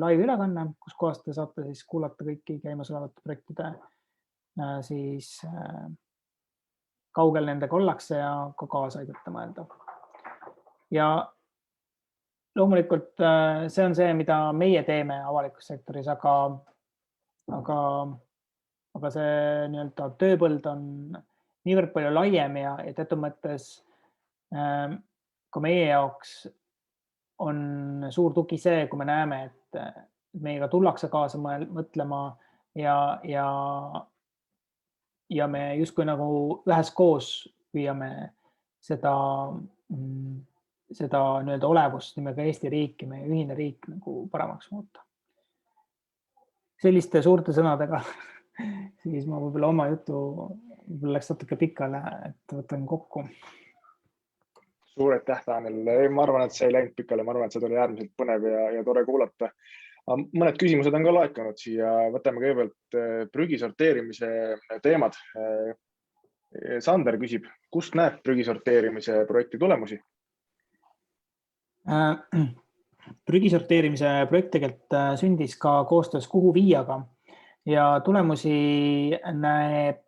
live ülekanne, kus kohast te saate siis kuulata kõiki käimasolevate projektide siis kaugel nendega ollakse ja ka kaasa aidata mõelda. Ja loomulikult see on see, mida meie teeme avalikus sektoris, aga see nii-öelda tööpõld on niivõrd palju laiem ja teatud mõttes ka meie jaoks on suur tugi see, kui me näeme, et meiega tullakse kaasa mõtlema ja me justkui nagu üheskoos püüame seda nii-öelda olevust nimega Eesti riiki, meie ühine riik nagu paremaks muuta. Selliste suurte sõnadega siis ma võib-olla oma jutu läks natuke pikale, et võtan kokku. Suur aitäh, Tanel. Ma arvan, et see ei läinud pikale, ma arvan, et see oli äärmiselt põnev ja tore kuulata. Mõned küsimused on ka laekunud siia, võtame kõigepealt prügi sorteerimise teemad. Sander küsib, kust näeb prügi sorteerimise projekti tulemusi? Prügi sorteerimise projekt tegelikult sündis ka koostöös Kuhu Viiaga ja tulemusi näeb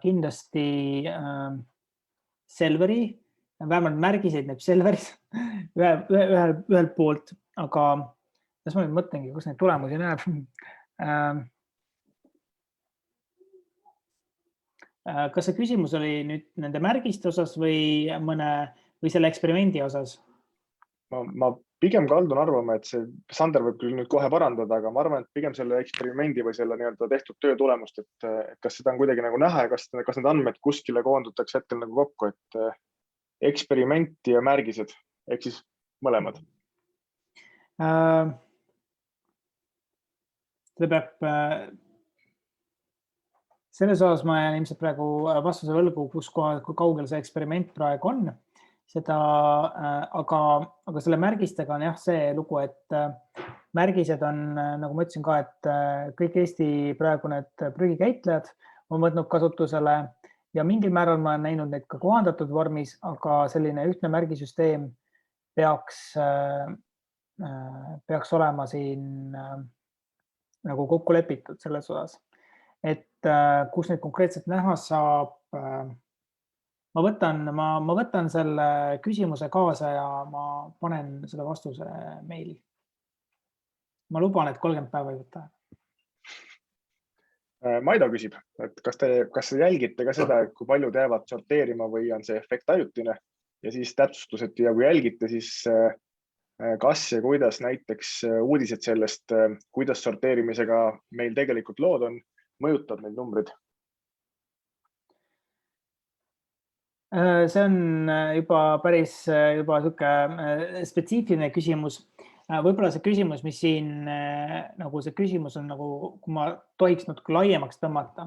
kindlasti Selveri, vähemalt märgiseid näeb Selveris ühelt poolt, aga kas ma nüüd mõtlengi, kus neid tulemusi näeb? Kas see küsimus oli nüüd nende märgiste osas või selle eksperimendi osas? Ma pigem kaldun arvama, et see Sander võib küll nüüd kohe parandada, aga ma arvan, et pigem selle eksperimendi või selle nii-öelda tehtud töö tulemust, et kas seda on kuidagi nagu näha ja kas need andmed kuskile koondutakse hetkel nagu kokku, et eksperiment ja märgised, ehk siis mõlemad. Selles osas ma jään ilmselt praegu vastuse võlgu, kui kaugel see eksperiment praegu on. Aga selle märgistega on jah see lugu, et märgised on, nagu ma ütlesin ka, et kõik Eesti praegu need prügikäitlejad on võtnud kasutusele ja mingil määral ma olen näinud neid ka kohandatud vormis, aga selline ühtne märgisüsteem peaks olema siin nagu kokku lepitud selles osas, et kus neid konkreetselt näha saab. Ma võtan selle küsimuse kaasa ja ma panen selle vastuse meili. Ma luban, et 30 päeva ei võta. Maido küsib, et kas te jälgite ka seda, et kui paljud jäävad sorteerima või on see efekt ajutine ja siis täpsustus, et ja kui jälgite, siis kas ja kuidas näiteks uudised sellest, kuidas sorteerimisega meil tegelikult lood on, mõjutab neid numbrid? See on juba päris spetsiifiline küsimus. Võib-olla see küsimus, mis siin nagu see küsimus on, nagu, kui ma tohiks natuke laiemaks tõmmata,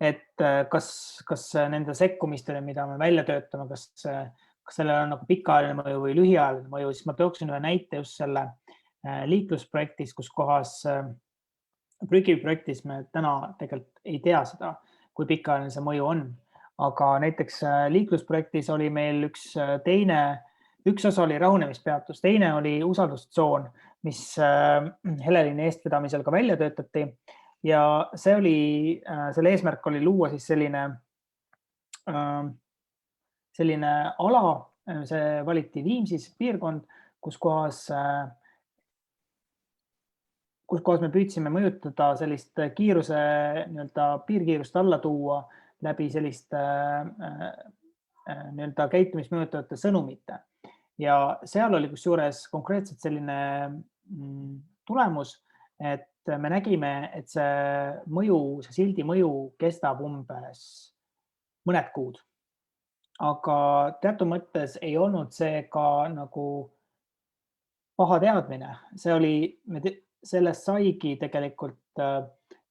et kas nende sekkumistele, mida me välja töötame, kas sellel on nagu pikaajaline mõju või lühiajaline mõju, siis ma tooksin ühe näite just selle liiklusprojektis, kus kohas prügiprojektis me täna tegelikult ei tea seda, kui pikaajaline see mõju on. Aga näiteks liiklusprojektis oli meil üks osa oli rahunemispeatus, teine oli usaldustsoon, mis Helelini eestvedamisel ka välja töötati ja selle eesmärk oli luua siis selline ala, see valiti Viimsis piirkond, kus kohas me püüdsime mõjutada sellist piirkiirust alla tuua läbi selliste käitumist mõjutavate sõnumite. Ja seal oli kusjuures konkreetselt selline tulemus, et me nägime, et see sildi mõju kestab umbes mõned kuud. Aga teatud mõttes ei olnud see ka nagu paha teadmine. Sellest saigi tegelikult,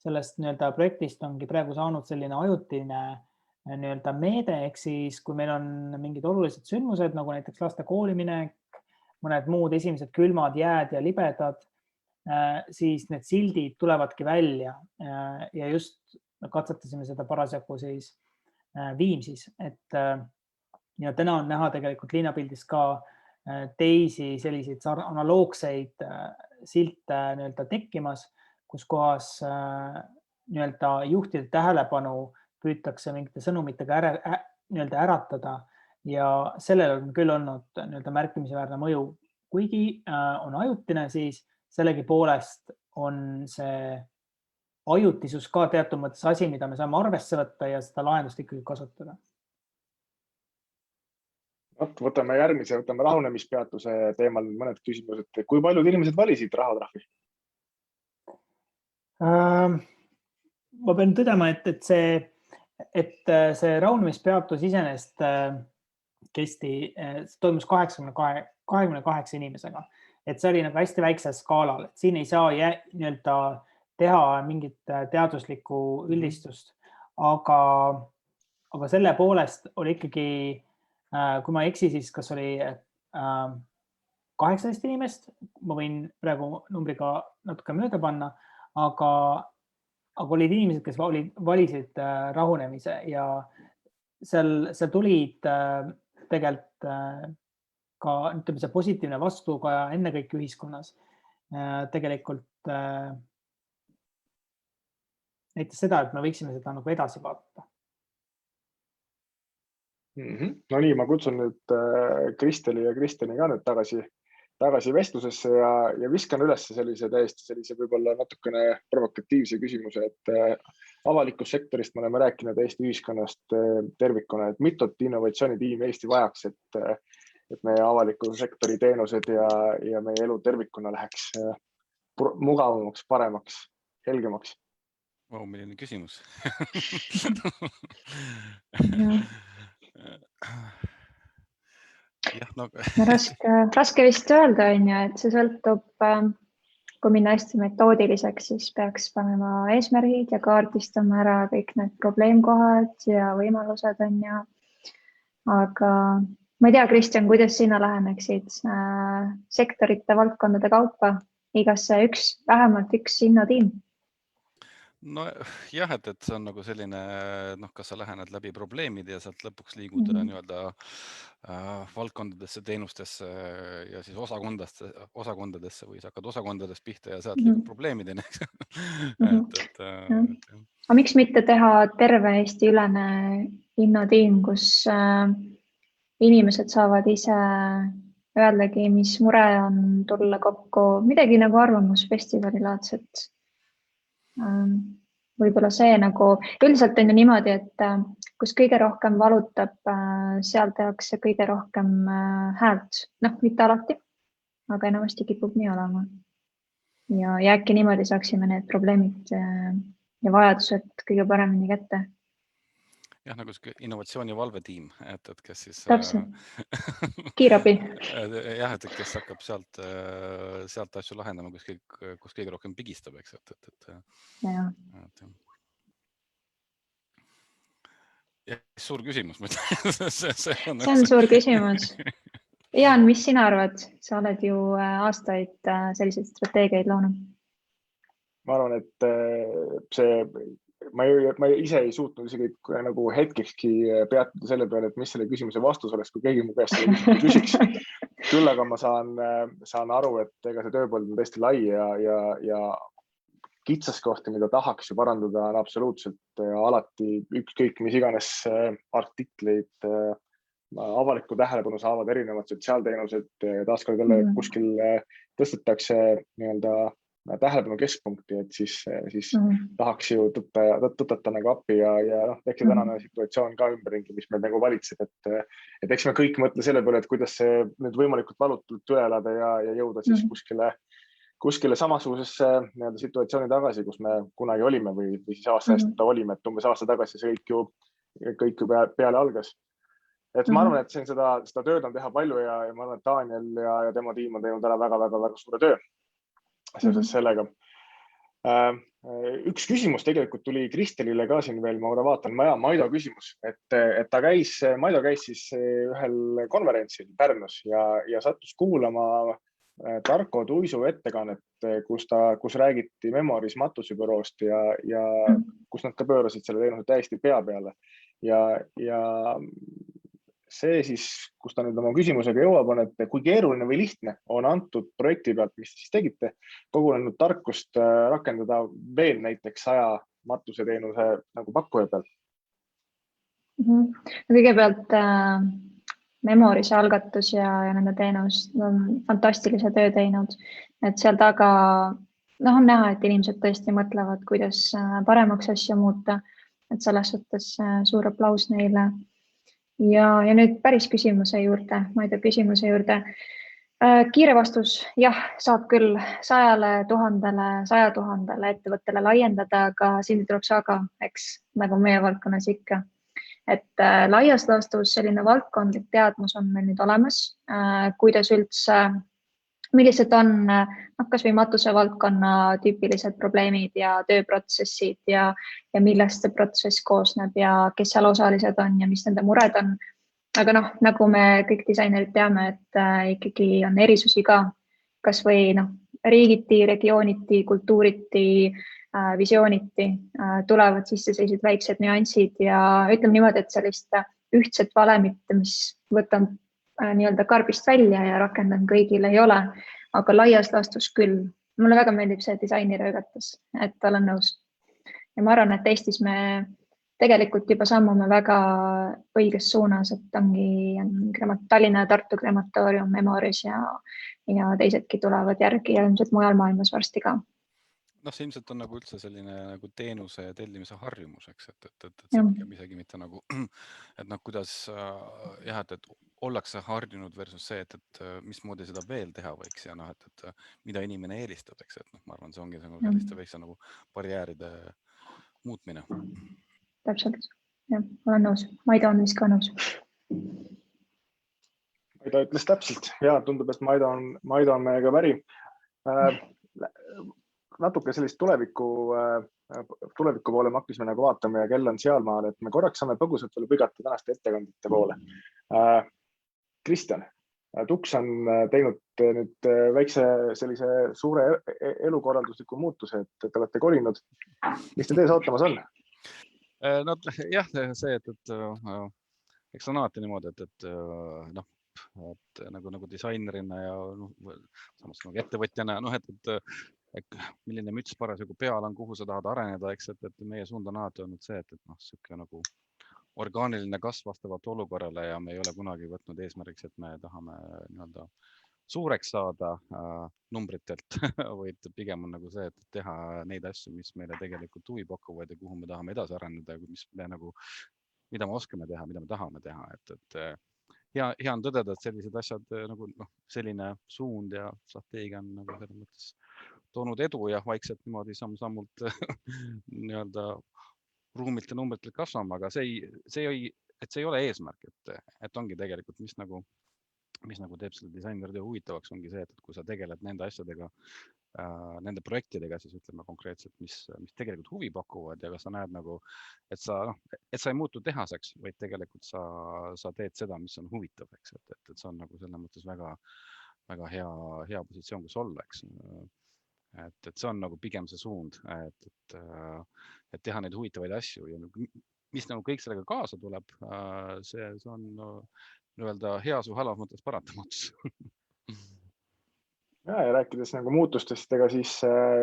sellest projektist ongi praegu saanud selline ajutine meede, ehk siis kui meil on mingid olulised sündmused, nagu näiteks laste kooliminek, mõned muud esimesed külmad, jääd ja libedad, siis need sildid tulevadki välja ja just katsetasime seda parasjagu siis Viimsis, et ja täna on näha tegelikult linnapildis ka teisi selliseid analoogseid silte tekkimas, kus kohas juhtide tähelepanu püütakse mingite sõnumitega äratada ja sellel on küll olnud märkimisväärne mõju. Kuigi on ajutine, siis sellegi poolest on see ajutisus ka teatud mõttes asi, mida me saame arvesse võtta ja seda lahendust ikkagi kasutada. Võtame rahunemispeatuse teemal mõned küsimused. Kui paljud inimesed valisid rahatrahvi? Ma pean tõdema, et see rahunemispeatus iseenesest toimus 28 inimesega. Et see oli nagu hästi väiksel skaalal. Et siin ei saa teha mingit teaduslikku üldistust, aga selle poolest oli ikkagi, kui ma ei eksi, siis kas oli 18 inimest, ma võin praegu numbriga natuke mööda panna, aga olid inimesed, kes valisid rahunemise ja seal tulid tegelikult ka see positiivne vastukaja ennekõike ühiskonnas. Tegelikult näitas seda, et me võiksime seda nagu edasi vaadata. No nii, ma kutsun nüüd Kristeli ja Kristjani ka nüüd tagasi vestlusesse ja viskan üles sellise võib-olla natukene provokatiivse küsimuse, et avalikust sektorist me oleme rääkinud Eesti ühiskonnast tervikuna, et mitut innovatsioonitiimi Eesti vajaks, et meie avaliku sektori teenused ja meie elu tervikuna läheks mugavamaks, paremaks, helgemaks. Milline küsimus. Raske vist öelda, et see sõltub, kui minna hästi metoodiliseks, siis peaks panema eesmärgid ja kaardistama ära kõik need probleemkohad ja võimalused on ja. Aga ma ei tea, Kristjan, kuidas sina läheneksid sektorite, valdkondade kaupa? igasse vähemalt üks innatiim? No jah, et see on nagu selline, kas sa lähened läbi probleemide ja sealt lõpuks liigud nii-öelda valdkondadesse, teenustesse ja siis osakondadesse või sa hakkad osakondadest pihta ja sealt liigud probleemideni. Aga miks mitte teha terve Eesti ülene innatiim, kus inimesed saavad ise öeldagi, mis mure on, tulla kokku, midagi nagu arvamusfestivali laadset. Võib-olla see nagu, üldiselt on ju niimoodi, et kus kõige rohkem valutab, seal tehakse kõige rohkem häält. Mitte alati, aga enamasti kipub nii olema. Ja äkki niimoodi saaksime need probleemid ja vajadused kõige paremini kätte. Jah, nagu innovatsiooni valvetiim, kes siis... Täpselt. Kiirabi. Jah, et kes hakkab sealt asju lahendama, kus kõige rohkem pigistab, eks. Ja suur küsimus. See on suur küsimus. Jaan, mis sina arvad? Sa oled ju aastaid selliseid strateegiaid loonud. Ma arvan, et ma ise ei suutnud isegi nagu hetkekski peatuda selle peale, et mis selle küsimuse vastus oleks, kui keegi mu käest selle küsiks. Küll aga ma saan aru, et ega see tööpõld on tõesti lai ja kitsaskohti, mida tahaks ju parandada, on absoluutselt alati ükskõik, mis iganes artikleid avalikku tähelepanu saavad erinevad sotsiaalteenused, taaskord jälle kuskil tõstetakse nii-öelda tähelepanu keskpunkti, et siis tahaks ju tõttata nagu appi ja eks see tänane situatsioon ka ümberringi, mis meil nagu valitseb, et eks me kõik mõtle selle peale, et kuidas see nüüd võimalikult valutult üle elada ja jõuda siis kuskile samasugusesse situatsiooni tagasi, kus me kunagi olime või siis aasta olime, et umbes aasta tagasi see kõik ju peale algas. Et ma arvan, et seda tööd on teha palju ja ma arvan, et Daniel ja tema tiim on teinud ära väga suure töö seoses sellega. Üks küsimus tegelikult tuli Kristelile ka siin veel, ma vaatan, Maido küsimus, et Maido käis siis ühel konverentsil Pärnus ja sattus kuulama Tarko Tuisu ettekannet, kus räägiti Memoris matusebüroost ja kus nad ka pöörasid selle teenuse täiesti pea peale. Ja see siis, kus ta nüüd oma küsimusega jõuab, on, et kui keeruline või lihtne on antud projekti pealt, mis siis tegite, kogunenud tarkust rakendada veel näiteks 100 matuseteenuse nagu pakkuja peal? Kõigepealt Memorise algatus ja nende teenus on fantastilise töö teinud, et seal taga on näha, et inimesed tõesti mõtlevad, kuidas paremaks asja muuta, et selles suhtes suur aplaus neile. Ja nüüd päris küsimuse juurde, küsimuse juurde. Kiire vastus, jah, saab küll 100 000 ettevõttele laiendada, aga siin tuleks aga, eks, nagu meie valdkonnas ikka. Et laias laastus selline valdkondlik teadmus on meil nüüd olemas, kuidas üldse, millised on kas või matuse valdkonna tüüpilised probleemid ja tööprotsessid ja millest see protsess koosneb ja kes seal osalised on ja mis nende mured on. Aga nagu me kõik disainerid teame, et ikkagi on erisusi ka, kas või riigiti, regiooniti, kultuuriti, visiooniti tulevad sisse sellised väiksed nüansid ja ütleme niimoodi, et sellist ühtset valemit, mis võtan nii-öelda karbist välja ja rakendan kõigile ei ole, aga laias laastus küll. Mulle väga meeldib see disaini röögatas, et olen nõus. Ja ma arvan, et Eestis me tegelikult juba sammume väga õiges suunas, et ongi Tallinna ja Tartu krematoorium, Memoris ja teisedki tulevad järgi ja ilmselt mujal maailmas varsti ka. See ilmselt on nagu üldse selline nagu teenuse ja tellimise harjumuseks, et see on isegi mitte nagu, et kuidas et ollakse harjunud versus see, et mismoodi seda veel teha võiks ja et mida inimene eelistab, eks, et ma arvan, see ongi selliste väikse nagu barjääride muutmine. Täpselt, jah, olen nõus. Maido on vist ka nõus. Maido ütles täpselt ja tundub, et Maido on meiega päri. Natuke sellist tuleviku poole me hakkasime nagu vaatama ja kell on sealmaal, et me korraks saame põgusalt veel põigata tänaste ettekandjate poole. Kristjan, Tux on teinud nüüd väikse sellise suure elukorraldusliku muutuse, et te olete kolinud. Mis te tees ootamas on? No jah, see, et eks on alati niimoodi, et nagu disainerina ja samas nagu ettevõtjana, et milline müts parasjagu peal on, kuhu sa tahad areneda, eks, et meie suund on alati olnud see, et siuke nagu orgaaniline kasv vastavalt olukorrale ja me ei ole kunagi võtnud eesmärgiks, et me tahame nii-öelda suureks saada numbritelt, vaid pigem on nagu see, et teha neid asju, mis meile tegelikult huvi pakuvad ja kuhu me tahame edasi areneda, mida me oskame teha, mida me tahame teha. Et hea on tõdeda, et sellised asjad nagu selline suund ja strateegia on nagu selles mõttes toonud edu ja vaikselt niimoodi samm-sammult nii-öelda ruumilt ja numbritelt kasvama, aga see ei ole eesmärk, et ongi tegelikult, mis nagu teeb selle disainertöö huvitavaks, ongi see, et kui sa tegeled nende asjadega, nende projektidega, siis ütleme konkreetselt, mis tegelikult huvi pakuvad ja kas sa näed nagu, et sa ei muutu tehaseks, vaid tegelikult sa teed seda, mis on huvitav, eks, et see on nagu selles mõttes väga, väga hea positsioon, kus olla, eks. Et see on nagu pigem see suund, et teha neid huvitavaid asju ja mis nagu kõik sellega kaasa tuleb, see on nii-öelda heas või halvas mõttes paratamatus. Ja rääkides nagu muutustest, ega siis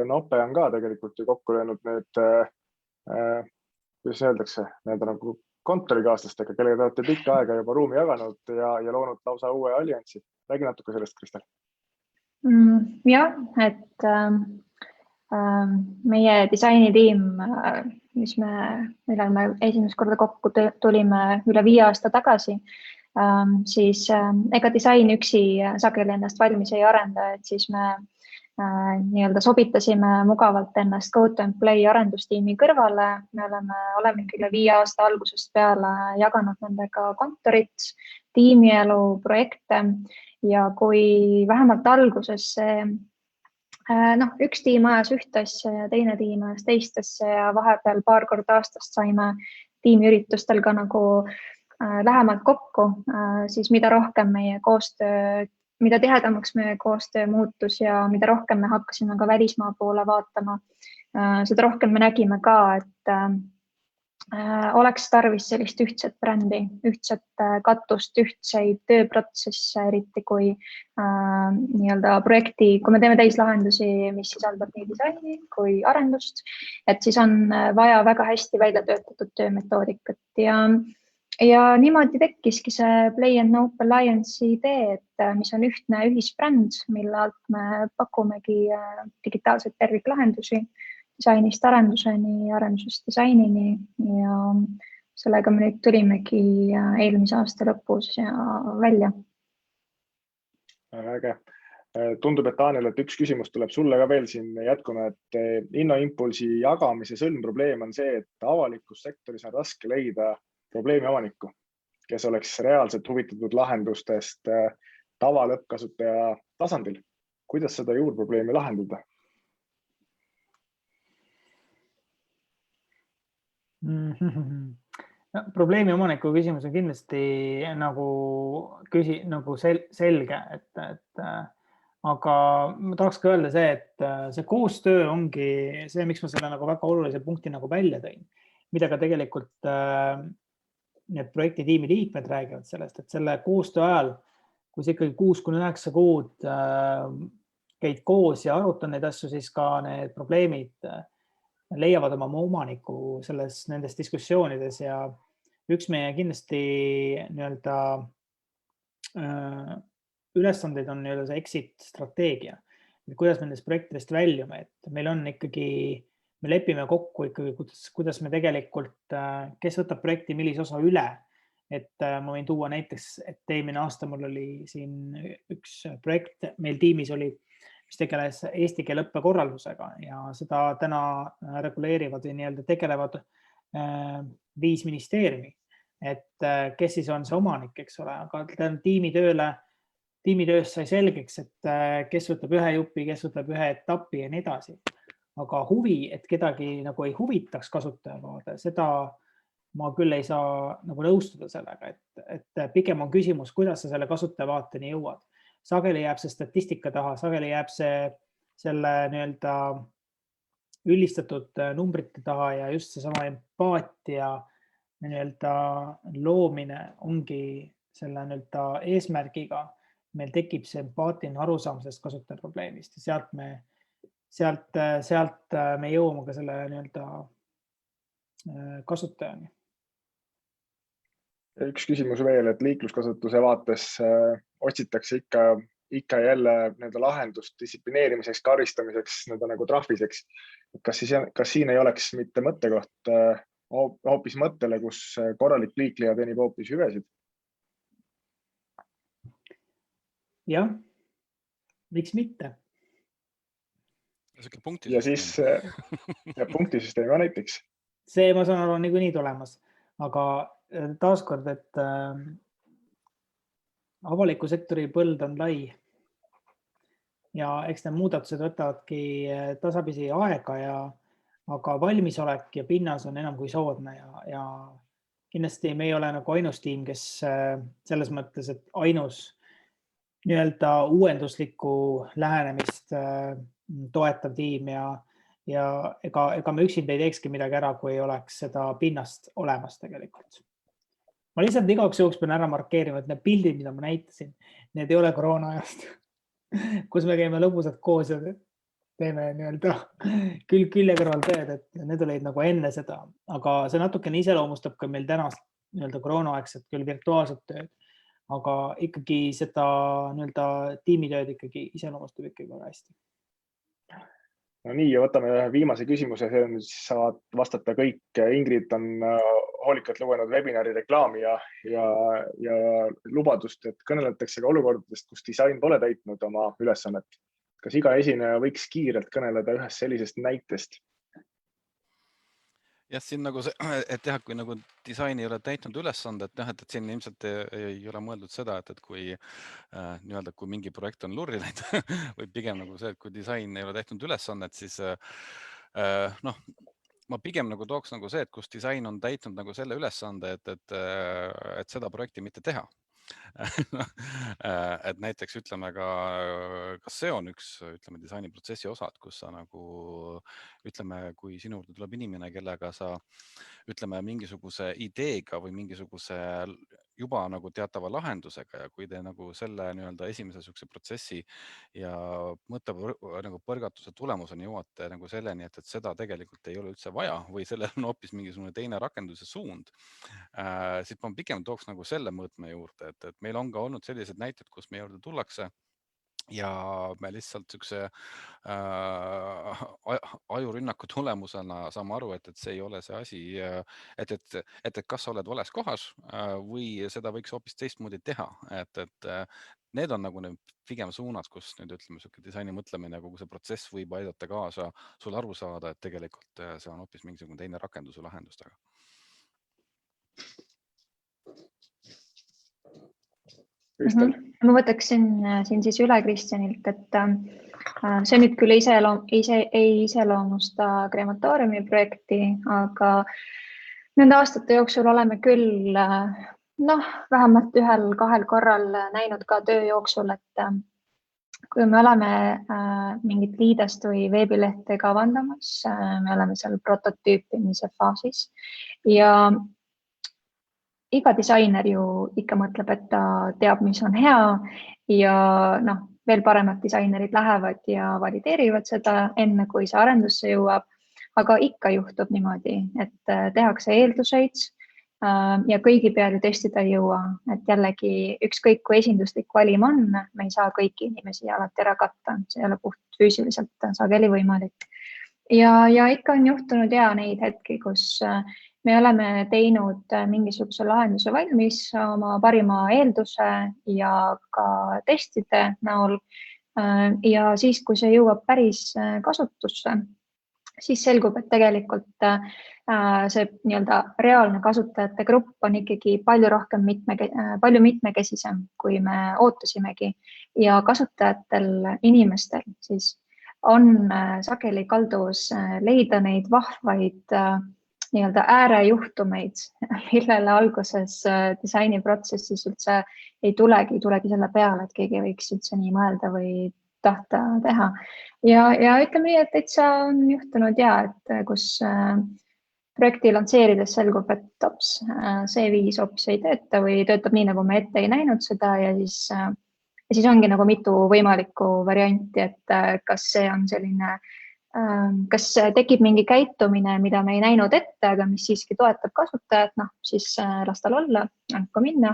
Nope on ka tegelikult ju kokku löönud need, kuidas öeldakse, need nagu kontorikaaslastega, kellega te olete pikka aega juba ruumi jaganud ja loonud lausa uue alliansi. Räägi natuke sellest, Kristel. Jah, et meie disainitiim, millal me esimest korda kokku tulime üle 5 aasta tagasi, siis ega disain üksi sageli ennast valmis ei arenda, et siis me nii-öelda sobitasime mugavalt ennast Code and Play arendustiimi kõrvale. Me olemegi üle 5 aasta algusest peale jaganud nendega kontorit, tiimielu, projekte ja kui vähemalt alguses üks tiim ajas ühte asja ja teine tiim ajas teist asja ja vahepeal paar korda aastast saime tiimiüritustel ka nagu lähemalt kokku, siis mida rohkem mida tihedamaks meie koostöö muutus ja mida rohkem me hakkasime ka välismaa poole vaatama, seda rohkem me nägime ka, et oleks tarvis sellist ühtset brändi, ühtset katust, ühtseid tööprotsesse, eriti kui nii-öelda projekti, kui me teeme täislahendusi, mis sisaldab nii disaini kui arendust, et siis on vaja väga hästi välja töötatud töömetoodikat ja niimoodi tekkiski see Play and Nope Alliance'i idee, mis on ühtne ühisbränd, mille alt me pakumegi digitaalseid terviklahendusi disainist arenduseni, arendusest disainini ja sellega me nüüd tulimegi eelmise aasta lõpus ja välja. Äge. Tundub, et Taaniel, et üks küsimus tuleb sulle ka veel siin jätkuna, et innoimpulsi jagamise sõlmprobleem on see, et avalikus sektoris on raske leida probleemi omanikku, kes oleks reaalselt huvitatud lahendustest tavalõppkasutaja tasandil. Kuidas seda juurprobleemi lahendada? Probleemi omaniku küsimus on kindlasti nagu selge, aga ma tahaks ka öelda see, et see koostöö ongi see, miks ma selle nagu väga olulise punkti nagu välja tõin, mida ka tegelikult need projektitiimi liikmed räägivad sellest, et selle koostöö ajal, kui sa ikkagi 6-9 kuud käid koos ja arutad neid asju, siis ka need probleemid leiavad oma omaniku nendes diskussioonides ja üks meie kindlasti nii-öelda ülesandeid on nii-öelda see exit strateegia, kuidas me nendest projektidest väljume, et meil on ikkagi, me lepime kokku ikkagi, kuidas me tegelikult, kes võtab projekti, millise osa üle, et ma võin tuua näiteks, et eelmine aasta mul oli siin üks projekt, meil tiimis oli, mis tegeles eesti keele õppekorraldusega ja seda täna reguleerivad või nii-öelda tegelevad 5 ministeeriumi, et kes siis on see omanik, eks ole, aga tiimitöös sai selgeks, et kes võtab ühe jupi, kes võtab ühe etapi ja nii edasi. Aga huvi, et kedagi nagu ei huvitaks kasutaja vaade, seda ma küll ei saa nagu nõustuda sellega, et pigem on küsimus, kuidas sa selle kasutajavaateni jõuad. Sageli jääb see statistika taha, sageli jääb see selle nii-öelda üldistatud numbrite taha ja just seesama empaatia nii-öelda loomine ongi selle nii-öelda eesmärgiga. Meil tekib see empaatiline arusaam sellest kasutajaprobleemist ja sealt me jõuame ka selle nii-öelda kasutajani. Üks küsimus veel, et liikluskasutuse vaates otsitakse ikka jälle nende lahendust distsiplineerimiseks, karistamiseks, nagu trahviseks. Kas siin ei oleks mitte mõttekoht hoopis mõttele, kus korralik liikleja teenib hoopis hüvesid? Jah, miks mitte? Ja siis punktisüsteemi ka näiteks. See, ma saan aru, niikuinii tulemas, aga taaskord, et avaliku sektori põld on lai ja eks need muudatused võtavadki tasapisi aega, aga valmisolek ja pinnas on enam kui soodne ja kindlasti me ei ole nagu ainus tiim, kes selles mõttes, et ainus nii-öelda uuenduslikku lähenemist toetav tiim ja ega me üksinda ei teekski midagi ära, kui ei oleks seda pinnast olemas tegelikult. Ma lihtsalt igaks juhuks pean ära markeerima, et need pildid, mida ma näitasin, need ei ole koroona ajast, kus me käime lõbusad koos ja teeme nii-öelda külje kõrval tööd, et need olid nagu enne seda, aga see natukene iseloomustab ka meil tänast nii-öelda koroonaaegset küll virtuaalset tööd, aga ikkagi seda nii-öelda tiimitööd ikkagi iseloomustab ikkagi väga hästi. No nii, ja võtame ühe viimase küsimuse, see saavad vastata kõik. Ingrid on hoolikalt lugenud webinari reklaami ja lubadust, et kõneletakse ka olukordadest, kus disain pole täitnud oma ülesannet. Kas iga esineja võiks kiirelt kõneleda ühest sellisest näitest? Jah, siin nagu see, et jah, kui nagu disain ei ole täitnud ülesande, et siin ilmselt ei ole mõeldud seda, et kui nii-öelda, kui mingi projekt on lurri läinud või pigem nagu see, et kui disain ei ole täitnud ülesannet, siis ma pigem nagu tooks nagu see, et kus disain on täitnud nagu selle ülesande, et seda projekti mitte teha. Et näiteks ütleme ka, kas see on üks disainiprotsessi osad, kus sa nagu ütleme, kui sinu juurde tuleb inimene, kellega sa ütleme mingisuguse ideega või mingisuguse juba nagu teatava lahendusega ja kui te nagu selle nii-öelda esimese sukse protsessi ja mõtte nagu põrgatuse tulemuseni jõuate nagu selleni, et seda tegelikult ei ole üldse vaja või sellel on hoopis mingisugune teine rakenduse suund, siis ma pigem tooks nagu selle mõõtme juurde, et meil on ka olnud sellised näited, kus meie juurde tullakse ja me lihtsalt sükse ajurünnaku tulemusena saame aru, et see ei ole see asi, et kas sa oled vales kohas või seda võiks hoopis teistmoodi teha. Et need on nagu pigem suunad, kus nüüd ütleme disaini mõtlemine ja kogu see protsess võib aidata kaasa sul aru saada, et tegelikult see on hoopis mingisugune teine rakenduse lahendustega. Ma võtaksin siin siis üle Kristjanilt, et see nüüd küll ei iseloomusta krematooriumi projekti, aga nende aastate jooksul oleme küll vähemalt 1-2 korral näinud ka töö jooksul, et kui me oleme mingit liidest või veebilehte kavandamas, me oleme seal prototüüpimise faasis ja iga disainer ju ikka mõtleb, et ta teab, mis on hea ja veel paremad disainerid lähevad ja valideerivad seda enne, kui see arendusse jõuab. Aga ikka juhtub niimoodi, et tehakse eelduseid ja kõigi peal ju testida ei jõua. Et jällegi ükskõik kui esinduslik valim on, me ei saa kõiki inimesi alati ära katta. See ei ole puht füüsiliselt sageli võimalik. Ja ikka on juhtunud neid hetki, kus me oleme teinud mingisuguse lahenduse valmis oma parima eelduse ja ka testide näol. Ja siis, kui see jõuab päris kasutusse, siis selgub, et tegelikult see nii-öelda reaalne kasutajate grupp on ikkagi palju mitmekesisem, kui me ootasimegi. Ja kasutajatel inimestel siis on sageli kalduvus leida neid vahvaid nii-öelda äärejuhtumeid, millele alguses disainiprotsessis üldse ei tulegi selle peale, et keegi võiks üldse nii mõelda või tahta teha. Ja ütleme nii, et täitsa on juhtunud et kus projekti lansseerides selgub, et see viis hoopis ei tööta või töötab nii, nagu me ette ei näinud seda ja siis ongi nagu mitu võimalikku varianti, et kas see on selline kas tekib mingi käitumine, mida me ei näinud ette, aga mis siiski toetab kasutajat, siis las tal olla, andku minna.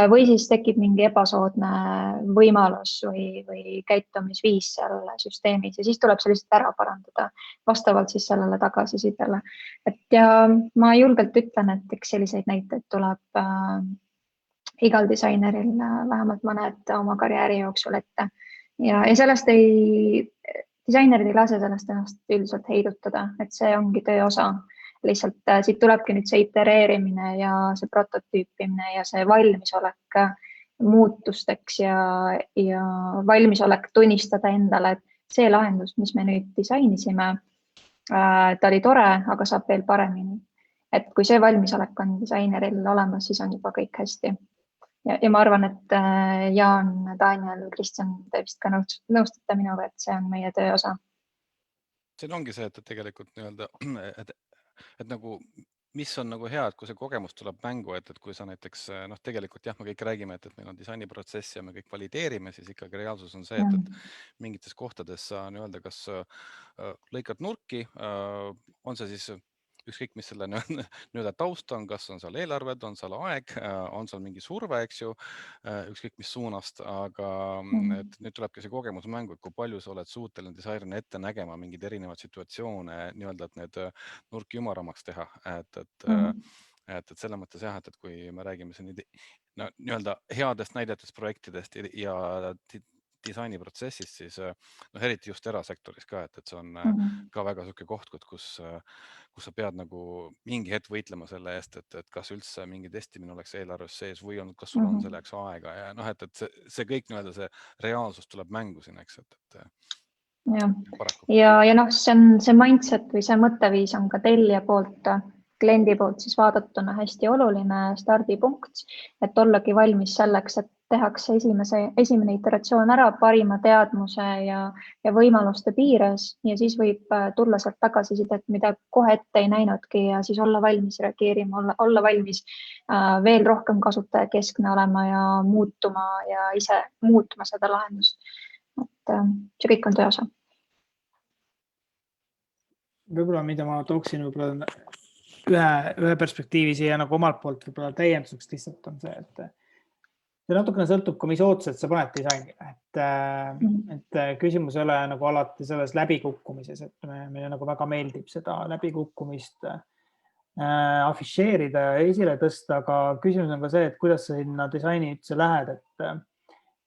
Või siis tekib mingi ebasoodne võimalus või käitumisviis seal süsteemis ja siis tuleb see lihtsalt ära parandada vastavalt siis sellele tagasisidele. Ja ma julgelt ütlen, et eks selliseid näiteid tuleb igal disaineril vähemalt mõned oma karjääri jooksul ette. Ja sellest disainerid ei lase sellest ennast üldiselt heidutada, et see ongi töö osa. Lihtsalt siit tulebki nüüd see itereerimine ja see prototüüpimine ja see valmisolek muutusteks ja valmisolek tunnistada endale, et see lahendus, mis me nüüd disainisime, ta oli tore, aga saab veel paremini. Et kui see valmisolek on disaineril olemas, siis on juba kõik hästi. Ja ma arvan, et Jaan, Daniel, Kristjan, te vist ka nõustate minuga, et see on meie töö osa. See ongi see, et tegelikult nii-öelda, et nagu, mis on nagu hea, et kui see kogemus tuleb mängu, et kui sa näiteks, tegelikult me kõik räägime, et meil on disainiprotsess ja me kõik valideerime, siis ikkagi reaalsus on see, et mingites kohtades sa nii-öelda kas lõikad nurki, on see siis ükskõik, mis selle nii-öelda taust on, kas on seal eelarved, on seal aeg, on seal mingi surve, eks ju, ükskõik mis suunast, aga nüüd tulebki see kogemus mängu, et kui palju sa oled suuteline disainerina ette nägema mingeid erinevaid situatsioone, nii-öelda, et need nurki ümaramaks teha, et selles mõttes jah, et kui me räägime nii-öelda headest näidetest projektidest ja disainiprotsessist, siis eriti just erasektoris ka, et see on ka väga selline koht, kus sa pead nagu mingi hetk võitlema selle eest, et kas üldse mingi testimine oleks eelarves sees või kas sul on selleks aega ja et see kõik nii-öelda see reaalsus tuleb mängu siin, eks, Ja see mindset või see mõtteviis on ka tellija poolt, kliendi poolt siis vaadatuna hästi oluline stardipunkt, et ollagi valmis selleks, et tehakse esimene iteratsioon ära parima teadmuse ja võimaluste piires ja siis võib tulla sealt tagasisidet, mida kohe ette ei näinudki ja siis olla valmis reageerima, olla valmis veel rohkem kasutajakeskne olema ja muutuma ja ise muutma seda lahendust. Et see kõik on töö osa. Võib-olla, mida ma tooksin ühe perspektiivi siia nagu omalt poolt võib-olla täienduseks lihtsalt on see, et see natukene sõltub ka, mis ootused sa paned disainile. Et küsimus ei ole nagu alati selles läbikukkumises, et meile nagu väga meeldib seda läbikukkumist afišeerida ja esile tõsta, aga küsimus on ka see, et kuidas sa sinna disaini üldse lähed, et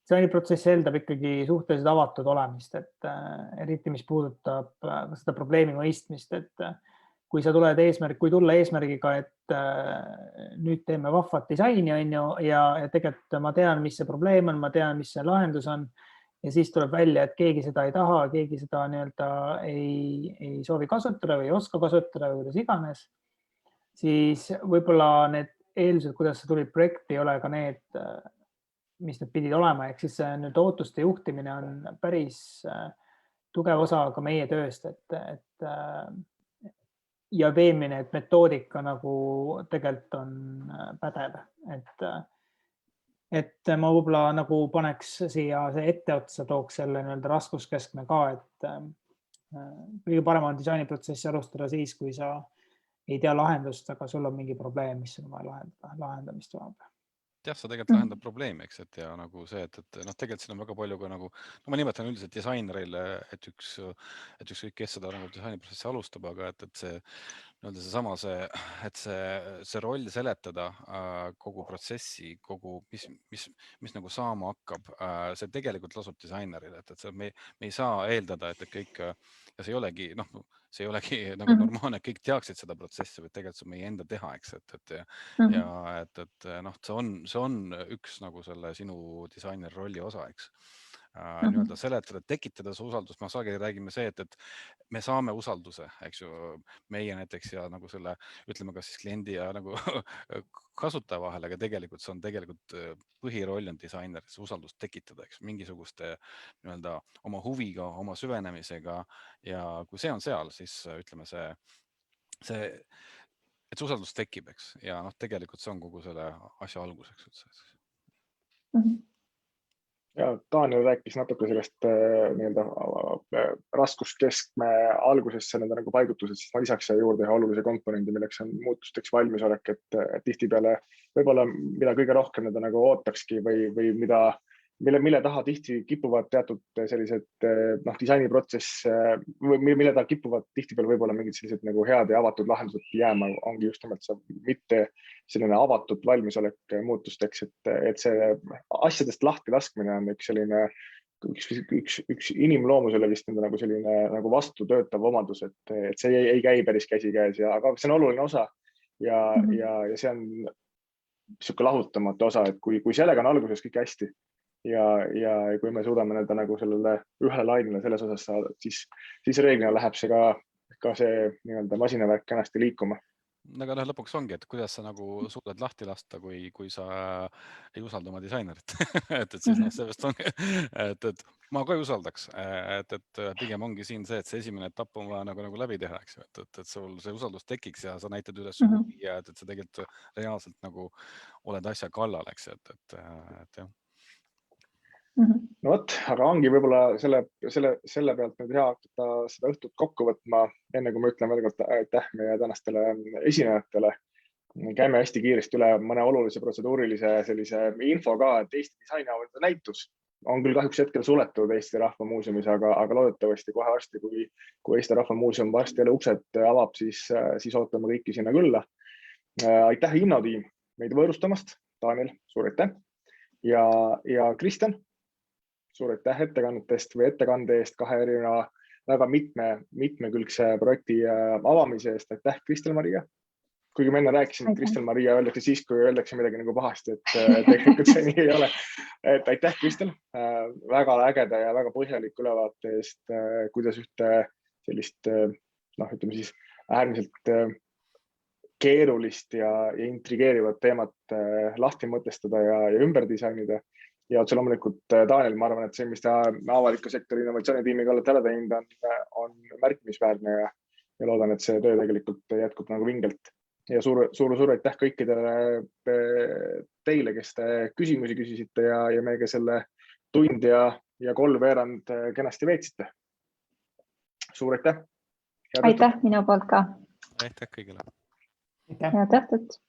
disainiprotsess eeldab ikkagi suhteliselt avatud olemist, et eriti mis puudutab seda probleemi mõistmist, et kui tulla eesmärgiga, et nüüd teeme vahvat disaini ja tegelikult ma tean, mis see probleem on, ma tean, mis see lahendus on ja siis tuleb välja, et keegi seda ei taha, keegi seda nii-öelda ei soovi kasutada või ei oska kasutada või kuidas iganes, siis võib-olla need eeldused, kuidas sa tulid projekti, ei ole ka need, mis need pidid olema, ehk siis nüüd ootuste juhtimine on päris tugev osa ka meie tööst, ja veenmine, et metoodika nagu tegelikult on pädev, et ma võib-olla nagu paneks siia see etteotsa, tooks selle nii-öelda raskuskeskme ka, et kõige parem on disainiprotsessi alustada siis, kui sa ei tea lahendust, aga sul on mingi probleem, mis on vaja lahendamist vajab. Jah, sa tegelikult lahendab probleemi, eks, et ja nagu see, et tegelikult siin on väga palju ka nagu, ma nimetan üldiselt disainerile, et ükskõik kes seda nagu disainiprotsessi alustab, aga et see nii-öelda seesama et see roll seletada kogu protsessi, mis nagu saama hakkab, see tegelikult lasub disainerile, et me ei saa eeldada, et kõik, ja see ei olegi nagu normaalne, et kõik teaksid seda protsessi, või tegelikult see on meie enda teha, eks, ja see on üks nagu selle sinu disaineri rolli osa, eks. nii-öelda seletada, tekitada see usaldus. Ma sageli räägime see, et me saame usalduse, eks ju, meie näiteks ja nagu selle, ütleme ka siis kliendi ja nagu kasutaja vahel, aga tegelikult see on tegelikult põhiroll on disainer, see usaldust tekitada, eks mingisuguste nii-öelda oma huviga, oma süvenemisega ja kui see on seal, siis ütleme et see usaldus tekib, eks, ja noh, tegelikult see on kogu selle asja alguseks üldse. Ja Daniel rääkis natuke sellest nii-öelda raskuskeskme algusesse nende nagu paigutused, siis ma lisaks juurde ühe olulise komponendi, milleks on muutusteks valmisolek, et tihtipeale võib-olla mida kõige rohkem nende nagu ootakski või mille taha tihti kipuvad teatud sellised disainiprotsess, mille taha kipuvad tihtipeale võib-olla mingid sellised nagu head ja avatud lahendused jääma, ongi just nimelt see mitte selline avatud valmisolek muutusteks, et see asjadest lahti laskmine on üks selline üks inimloomusele vist nagu selline nagu vastutöötav omadus, et see ei käi päris käsikäes, aga see on oluline osa ja see on niisugune lahutamatu osa, et kui sellega on alguses kõik hästi ja kui me suudame nende nagu sellele ühele lainele selles osas saada, siis reeglina läheb see ka see nii-öelda masinavärk kenasti liikuma. Aga lõpuks ongi, et kuidas sa nagu suudad lahti lasta, kui sa ei usalda oma disainerit. et siis sellest on, et ma ka ei usaldaks, et pigem ongi siin see, et see esimene etapp on vaja nagu läbi teha, eks ju, et sul see usaldus tekiks ja sa näitad üles huvi ja et sa tegelikult reaalselt nagu oled asja kallal, eks ju, et jah. No vot, aga ongi võib-olla selle pealt nüüd hea hakata seda õhtut kokku võtma, enne kui ma ütlen veel kord aitäh meie tänastele esinejatele. Käime hästi kiiresti üle mõne olulise protseduurilise sellise info ka, et Eesti disainiauhindade näitus on küll kahjuks hetkel suletud Eesti Rahva Muuseumis, aga loodetavasti kohe varsti, kui Eesti Rahva Muuseum varsti jälle uksed avab, siis ootame kõiki sinna külla. Aitäh Innotiim meid võõrustamast, Daniel, suur aitäh ja Kristjan. Suur aitäh ettekande eest kahe erineva väga mitmekülgse projekti avamise eest. Aitäh, Kristel-Maria. Kuigi ma enne rääkisin, et Kristel-Maria öeldakse siis, kui öeldakse midagi nagu pahasti, et tegelikult see nii ei ole. Et aitäh, Kristel, väga ägeda ja väga põhjaliku ülevaate eest, kuidas ühte sellist, ütleme siis äärmiselt keerulist ja intrigeerivat teemat lahti mõtestada ja ümber disainida. Ja otse loomulikult, Daniel, ma arvan, et see, mis ta avaliku sektori innovatsioonitiimiga olete ära teinud, on märkimisväärne ja loodan, et see töö tegelikult jätkub nagu vingelt. Ja suur aitäh kõikidele teile, kes te küsimusi küsisite ja meiega selle tund ja kolmveerand kenasti veetsite. Suur aitäh! Aitäh minu poolt ka! Aitäh kõigile! Head õhtut!